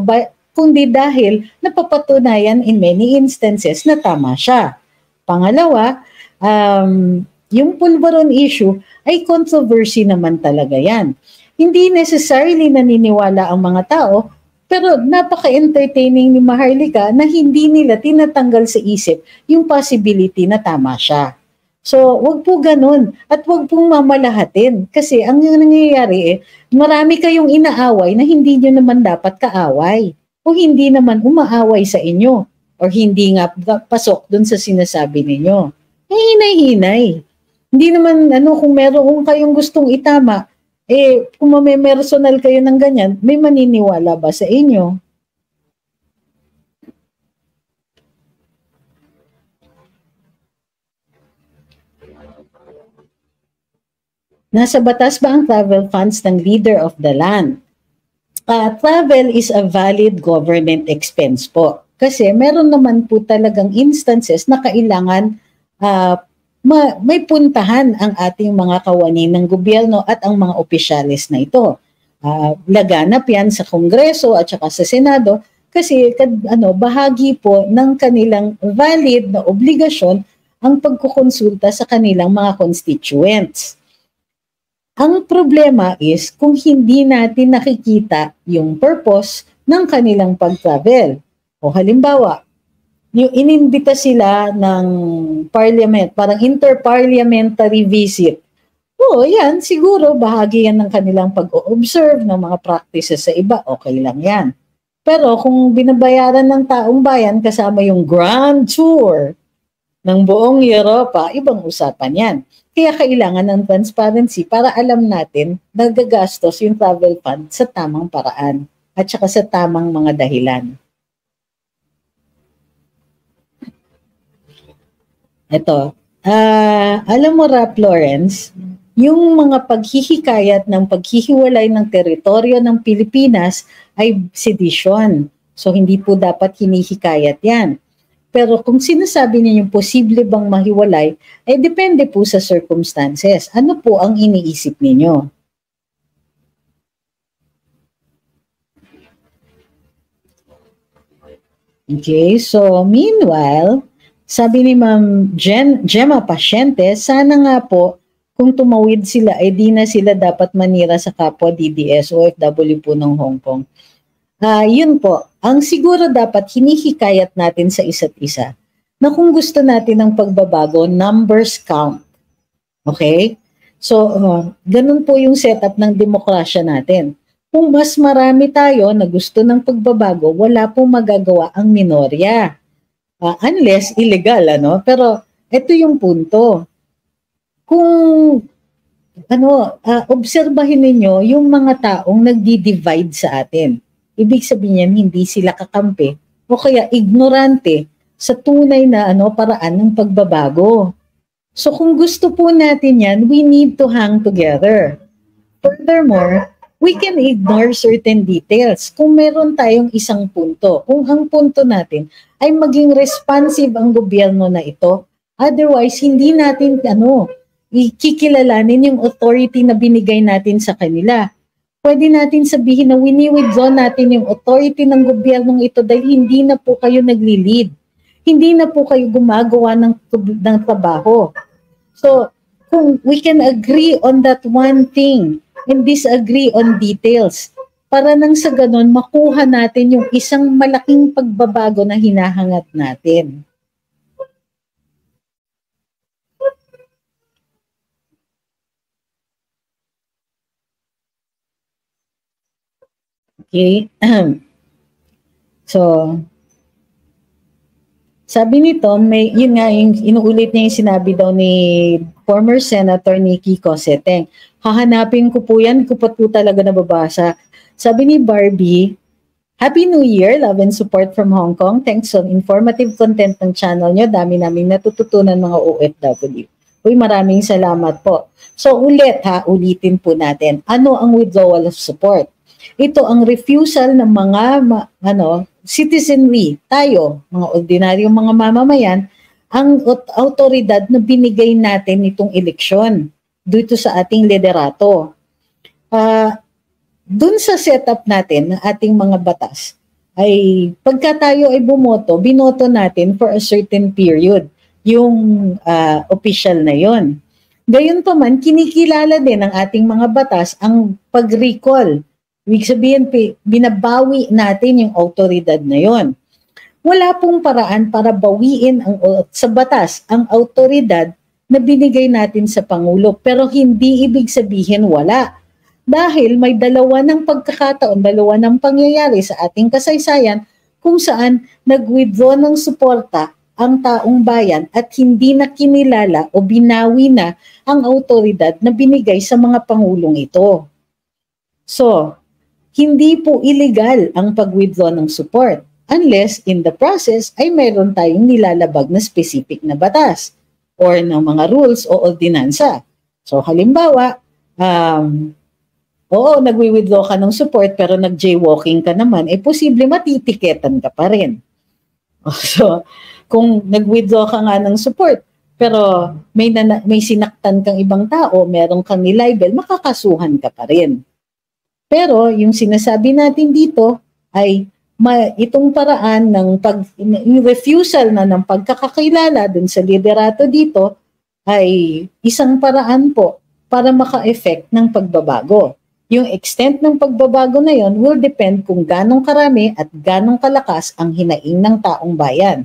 Speaker 1: kundi dahil napapatunayan in many instances na tama siya. Pangalawa, yung pulburon issue ay controversy naman talaga yan. Hindi necessarily naniniwala ang mga tao, pero napaka-entertaining ni Maharlika na hindi nila tinatanggal sa isip yung possibility na tama siya. So, wag po ganun. At wag pong mamalahatin. Kasi ang nangyayari marami kayong inaaway na hindi nyo naman dapat kaaway. O hindi naman umaaway sa inyo. O hindi nga pasok dun sa sinasabi ninyo. Hinay-hinay. Hindi naman, kung meron kayong gustong itama, kung may personal kayo ng ganyan, may maniniwala ba sa inyo? Nasa batas ba ang travel funds ng leader of the land? Travel is a valid government expense po. Kasi meron naman po talagang instances na kailangan may puntahan ang ating mga kawani ng gobyerno at ang mga opisyalis na ito. Laganap yan sa Kongreso at saka sa Senado kasi bahagi po ng kanilang valid na obligasyon ang pagkukonsulta sa kanilang mga constituents. Ang problema is kung hindi natin nakikita yung purpose ng kanilang pag-travel. O halimbawa, yung inimbita sila ng parliament, parang inter-parliamentary visit. Oo, yan, siguro bahagi yan ng kanilang pag-observe ng mga practices sa iba, okay lang yan. Pero kung binabayaran ng taong bayan kasama yung grand tour ng buong Europa, ibang usapan yan. Kaya kailangan ng transparency para alam natin na gagastos yung travel fund sa tamang paraan at saka sa tamang mga dahilan. Ito, alam mo Rap Lawrence, yung mga paghihikayat ng paghihiwalay ng teritoryo ng Pilipinas ay sedition. So hindi po dapat hinihikayat yan. Pero kung sinasabi niyo yung posible bang mahiwalay, ay depende po sa circumstances. Ano po ang iniisip ninyo? Okay, so meanwhile, sabi ni Ma'am Gemma Pasyente, sana nga po kung tumawid sila ay di na sila dapat manira sa kapwa DDS o OFW po ng Hong Kong. Yun po, ang siguro dapat hinihikayat natin sa isa't isa na kung gusto natin ng pagbabago, numbers count. Okay? So, ganun po yung setup ng demokrasya natin. Kung mas marami tayo na gusto ng pagbabago, wala pong magagawa ang minorya. Unless illegal, Pero ito yung punto. Kung obserbahin ninyo yung mga taong nagdi-divide sa atin. Ibig sabihin yan, hindi sila kakampi o kaya ignorante sa tunay na paraan ng pagbabago. So kung gusto po natin yan, we need to hang together. Furthermore, we can ignore certain details kung meron tayong isang punto. Kung ang punto natin ay maging responsive ang gobyerno na ito, otherwise hindi natin ikikilalanin yung authority na binigay natin sa kanila. Pwede natin sabihin na wini-withdraw natin yung authority ng gobyernong ito dahil hindi na po kayo nagli-lead. Hindi na po kayo gumagawa ng trabaho. So, kung we can agree on that one thing and disagree on details, para nang sa ganun makuha natin yung isang malaking pagbabago na hinahangat natin. Okay. So, sabi nito, yun nga, yung inuulit niya yung sinabi daw ni former Senator Nikki Cosseteng. Hahanapin ko po yan, ko po talaga nababasa. Sabi ni Barbie, Happy New Year, love and support from Hong Kong. Thanks on informative content ng channel nyo. Dami namin natututunan mga OFW. Uy, maraming salamat po. So ulitin po natin. Ano ang withdrawal of support? Ito ang refusal ng mga citizenry, tayo, mga ordinaryong mga mamamayan, ang autoridad na binigay natin itong eleksyon dito sa ating liderato. Dun sa setup natin ng ating mga batas, ay pagka tayo ay binoto natin for a certain period, yung official na yon. Gayon pa man, kinikilala din ng ating mga batas ang pag-recall. Ibig sabihin, binabawi natin yung autoridad na yon. Wala pong paraan para bawiin sa batas ang autoridad na binigay natin sa Pangulo. Pero hindi ibig sabihin wala. Dahil may dalawa ng pangyayari sa ating kasaysayan kung saan nag-withdraw ng suporta ang taong bayan at hindi na kinilala o binawi na ang autoridad na binigay sa mga Pangulong ito. So, hindi po illegal ang pag-withdraw ng support unless in the process ay mayroon tayong nilalabag na specific na batas or ng mga rules o ordinansa. So halimbawa, nagwi-withdraw ka ng support pero nag-jaywalking ka naman, posible matitiketan ka pa rin. So, kung nag-withdraw ka nga ng support Pero may sinaktan kang ibang tao, meron kang nilibel, makakasuhan ka pa rin. Pero yung sinasabi natin dito ay itong paraan ng yung refusal na ng pagkakakilala dun sa liderato dito ay isang paraan po para maka-effect ng pagbabago. Yung extent ng pagbabago na yon will depend kung ganong karami at ganong kalakas ang hinaing ng taong bayan.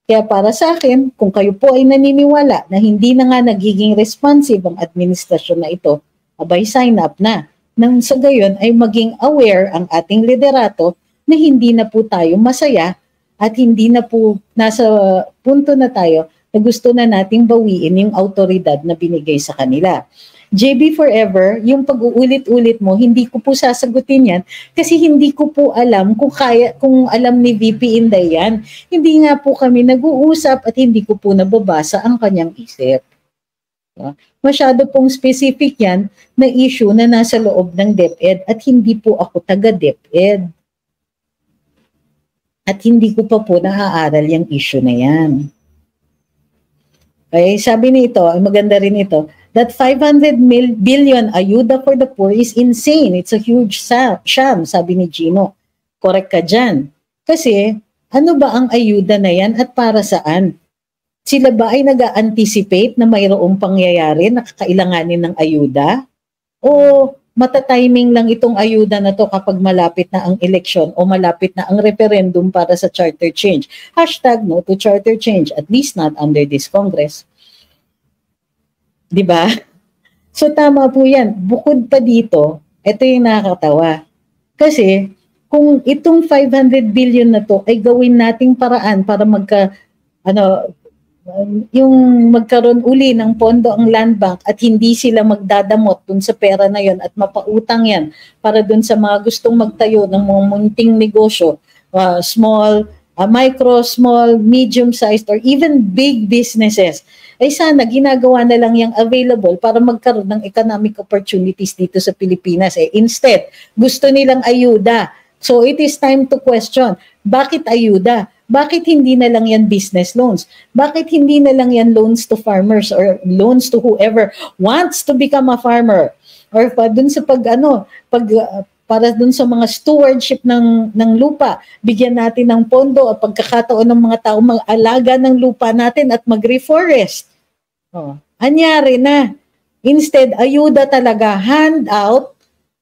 Speaker 1: Kaya para sa akin, kung kayo po ay naniniwala na hindi na nga nagiging responsive ang administrasyon na ito, abay sign up na. Nang sa gayon ay maging aware ang ating liderato na hindi na po tayo masaya at hindi na po nasa punto na tayo na gusto na nating bawiin yung autoridad na binigay sa kanila. JB Forever, yung pag-uulit-ulit mo, hindi ko po sasagutin yan kasi hindi ko po alam kung alam ni VP Inday yan. Hindi nga po kami nag-uusap at hindi ko po nababasa ang kanyang isip. Masyado pong specific yan na issue na nasa loob ng DepEd at hindi po ako taga-DepEd. At hindi ko pa po naaaral yung issue na yan. Okay, sabi nito, maganda rin ito, that 500 billion ayuda for the poor is insane. It's a huge sham, sabi ni Gino. Correct ka dyan. Kasi, ano ba ang ayuda na yan at para saan? Sila ba ay nag-anticipate na mayroong pangyayari na kakailanganin ng ayuda? O matatiming lang itong ayuda na to kapag malapit na ang eleksyon o malapit na ang referendum para sa charter change? Hashtag no to charter change, at least not under this Congress. Diba? So tama po yan. Bukod pa dito, ito yung nakakatawa. Kasi kung itong 500 billion na to ay gawin nating paraan para yung magkaroon uli ng pondo ang land bank at hindi sila magdadamot dun sa pera na yon at mapautang yan para dun sa mga gustong magtayo ng mga munting negosyo, micro, small, medium-sized, or even big businesses, ay sana ginagawa na lang yung available para magkaroon ng economic opportunities dito sa Pilipinas. Instead, gusto nilang ayuda. So it is time to question, bakit ayuda? Bakit hindi na lang yan business loans? Bakit hindi na lang yan loans to farmers or loans to whoever wants to become a farmer? Or dun sa para dun sa mga stewardship ng lupa, bigyan natin ng pondo at pagkakataon ng mga tao mag-alaga ng lupa natin at mag-reforest. Anyari na. Instead, ayuda talaga,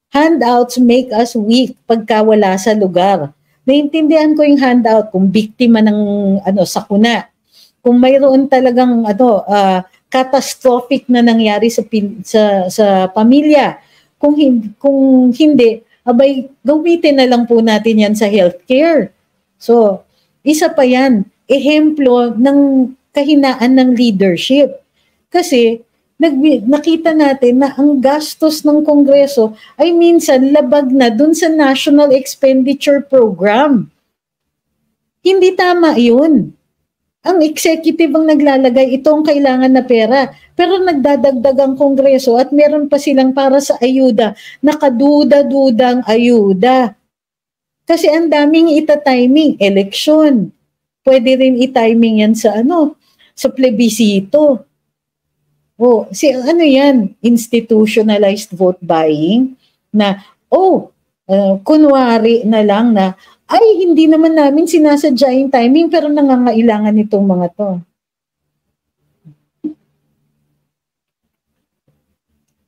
Speaker 1: handouts make us weak pagka wala sa lugar. Naintindihan ko yung handout kung biktima ng sakuna. Kung mayroon talagang catastrophic na nangyari sa pamilya. Kung hindi, abay gamitin na lang po natin yan sa healthcare. So, isa pa yan, ehemplo ng kahinaan ng leadership. Kasi nakita natin na ang gastos ng Kongreso ay minsan labag na dun sa National Expenditure Program. Hindi tama yun. Ang executive ang naglalagay, ito ang kailangan na pera. Pero nagdadagdag ang Kongreso at meron pa silang para sa ayuda, nakaduda-dudang ayuda. Kasi ang daming ita-timing, eleksyon. Pwede rin i-timing yan sa plebisito. Yan? Institutionalized vote buying na, kunwari na lang na, ay, hindi naman namin sinasadya yung timing pero nangangailangan itong mga to.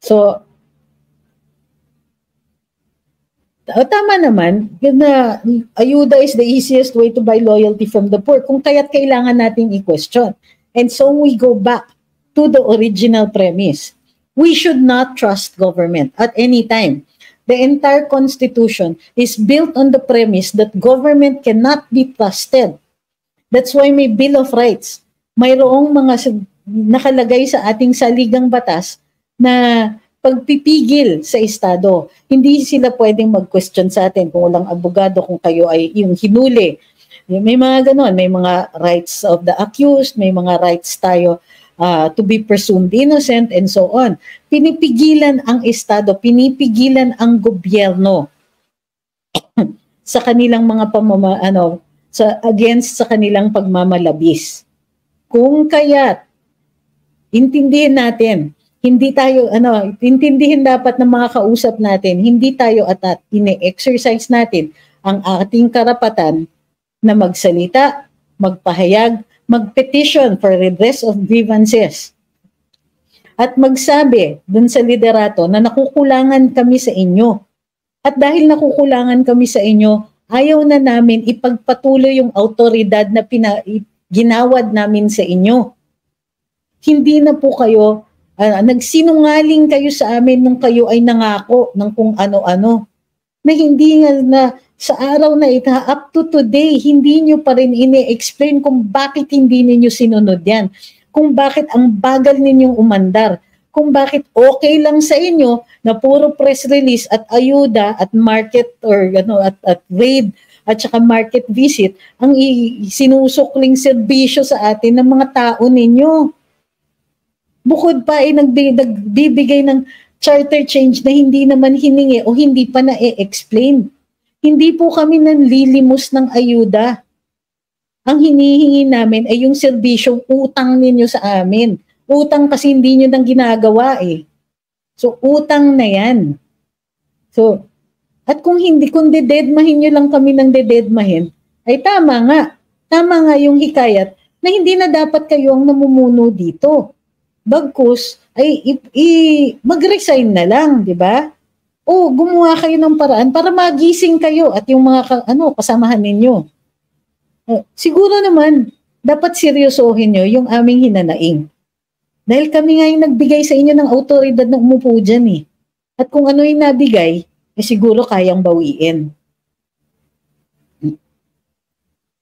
Speaker 1: So, tama naman, na ayuda is the easiest way to buy loyalty from the poor kung kaya't kailangan natin i-question. And so we go back to the original premise. We should not trust government at any time. The entire Constitution is built on the premise that government cannot be trusted. That's why may Bill of Rights. Mayroong mga nakalagay sa ating saligang batas na pagpipigil sa Estado. Hindi sila pwedeng mag-question sa atin kung walang abogado, kung kayo ay yung hinuli. May mga ganon, may mga rights of the accused, may mga rights tayo to be presumed innocent and so on. Pinipigilan ang Estado, pinipigilan ang gobyerno sa kanilang mga against sa kanilang pagmamalabis. Kung kaya't intindihin natin. Hindi tayo, intindihin dapat ng mga kausap natin, hindi tayo at ine-exercise natin ang ating karapatan na magsalita, magpahayag, mag-petition for redress of grievances. At magsabi dun sa liderato na nakukulangan kami sa inyo. At dahil nakukulangan kami sa inyo, ayaw na namin ipagpatuloy yung autoridad na ginawad namin sa inyo. Hindi na po kayo, nagsinungaling kayo sa amin nung kayo ay nangako ng kung ano-ano. Na hindi nga na sa araw na ito, up to today, hindi nyo pa rin ini-explain kung bakit hindi ninyo sinunod yan. Kung bakit ang bagal ninyong umandar. Kung bakit okay lang sa inyo na puro press release at ayuda at market or at raid at saka market visit ang sinusukling serbisyo sa atin ng mga tao ninyo. Bukod pa ay nagbibigay ng charter change na hindi naman hiningi o hindi pa na-explain. Hindi po kami nanlilimos ng ayuda. Ang hinihingi namin ay yung serbisyong utang ninyo sa amin. Utang kasi hindi nyo nang ginagawa eh. So utang na yan. So, at kung dededmahin nyo lang kami ng dededmahin, ay tama nga. Tama nga yung hikayat na hindi na dapat kayo ang namumuno dito. Bagkus ay mag-resign na lang, di ba? O gumawa kayo ng paraan para magising kayo at yung mga kasamahan ninyo. Siguro naman, dapat seryosohin nyo yung aming hinanaing. Dahil kami nga yung nagbigay sa inyo ng autoridad na umupo dyan eh. At kung ano yung nabigay, siguro kayang bawiin.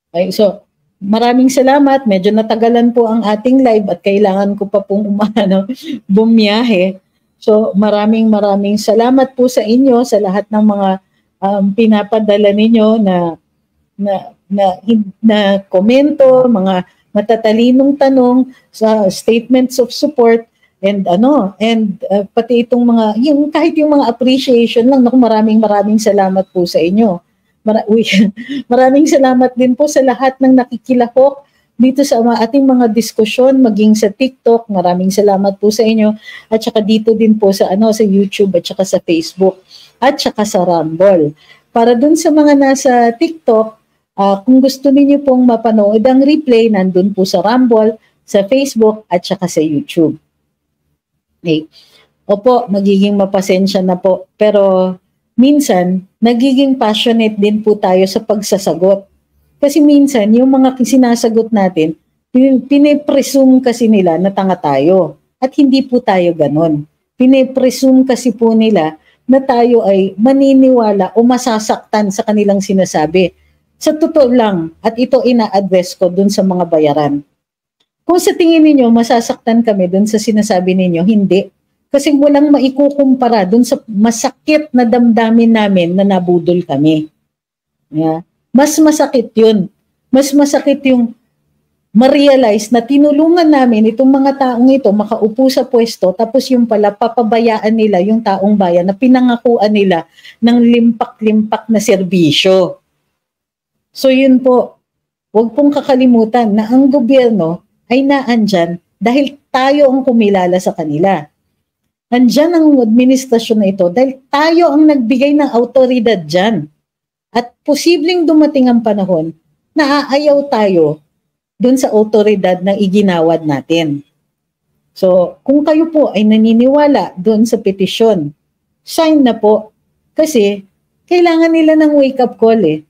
Speaker 1: Okay, so, maraming salamat. Medyo natagalan po ang ating live at kailangan ko pa pong bumiyahe. So maraming salamat po sa inyo sa lahat ng mga pinapadala ninyo na komento, mga matatalinong tanong sa statements of support and pati itong mga kahit yung mga appreciation lang. Naku, maraming salamat po sa inyo. Maraming salamat din po sa lahat ng nakikilahok dito sa ating mga diskusyon, maging sa TikTok. Maraming salamat po sa inyo. At saka dito din po sa sa YouTube at saka sa Facebook at saka sa Rumble. Para dun sa mga nasa TikTok, kung gusto niyo pong mapanood ang replay, nandun po sa Rumble, sa Facebook at saka sa YouTube. Okay. Opo, magiging mapasensya na po. Pero minsan, nagiging passionate din po tayo sa pagsasagot. Kasi minsan, yung mga sinasagot natin, pinipresume kasi nila na tanga tayo. At hindi po tayo ganon. Pinipresume kasi po nila na tayo ay maniniwala o masasaktan sa kanilang sinasabi. Sa totoo lang, at ito ina-address ko dun sa mga bayaran. Kung sa tingin ninyo, masasaktan kami dun sa sinasabi ninyo, hindi. Kasi walang maikukumpara dun sa masakit na damdamin namin na nabudol kami. Yeah. Mas masakit yun. Mas masakit yung ma-realize na tinulungan namin itong mga taong ito makaupo sa pwesto, tapos yung pala papabayaan nila yung taong bayan na pinangakuan nila ng limpak-limpak na serbisyo. So yun po, huwag pong kakalimutan na ang gobyerno ay naandyan dahil tayo ang kumilala sa kanila. Andyan ang administrasyon na ito dahil tayo ang nagbigay ng autoridad dyan. At posibleng dumating ang panahon na aayaw tayo dun sa autoridad na iginawad natin. So, kung kayo po ay naniniwala dun sa petisyon, sign na po. Kasi, kailangan nila ng wake-up call eh.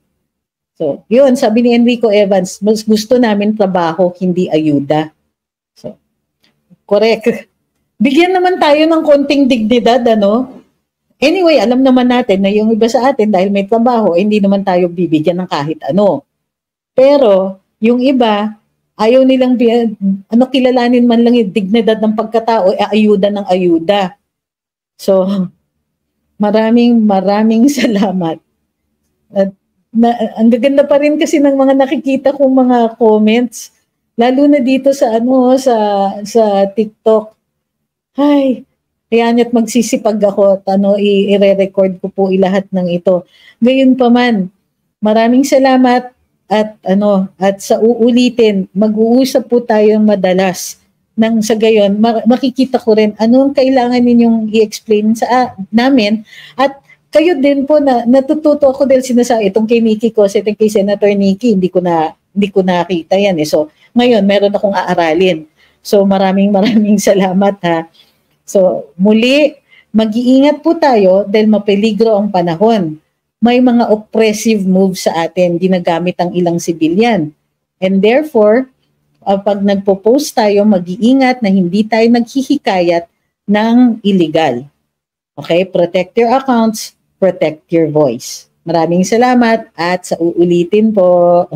Speaker 1: So, yun, sabi ni Enrico Evans, mas gusto namin trabaho, hindi ayuda. So, correct. Bigyan naman tayo ng konting dignidad, ano? Anyway, alam naman natin na yung iba sa atin dahil may trabaho, hindi naman tayo bibigyan ng kahit ano. Pero yung iba, ayaw nilang kilalanin man lang yung dignidad ng pagkatao, ayuda ng ayuda. So, maraming salamat. At ang gaganda pa rin kasi ng mga nakikita kong mga comments, lalo na dito sa sa TikTok. Ay, kaya niya't magsisipag ako at i-re-record ko po lahat ng ito. Gayon pa man, maraming salamat at sa uulitin, mag-uusap po tayo madalas nang sa gayon, makikita ko rin anong kailangan ninyong i-explain sa namin, at kayo din po na natututo ako dahil sinasabi itong kay Nikki ko, itong kay Senator Nikki, hindi ko nakita yan eh. So ngayon meron akong aaralin. So maraming salamat ha. So muli, mag-iingat po tayo dahil mapeligro ang panahon. May mga oppressive moves sa atin, ginagamit ang ilang civilian. And therefore, pag nagpo-post tayo, mag-iingat na hindi tayo naghihikayat ng illegal. Okay? Protect your accounts, protect your voice. Maraming salamat at sa uulitin po.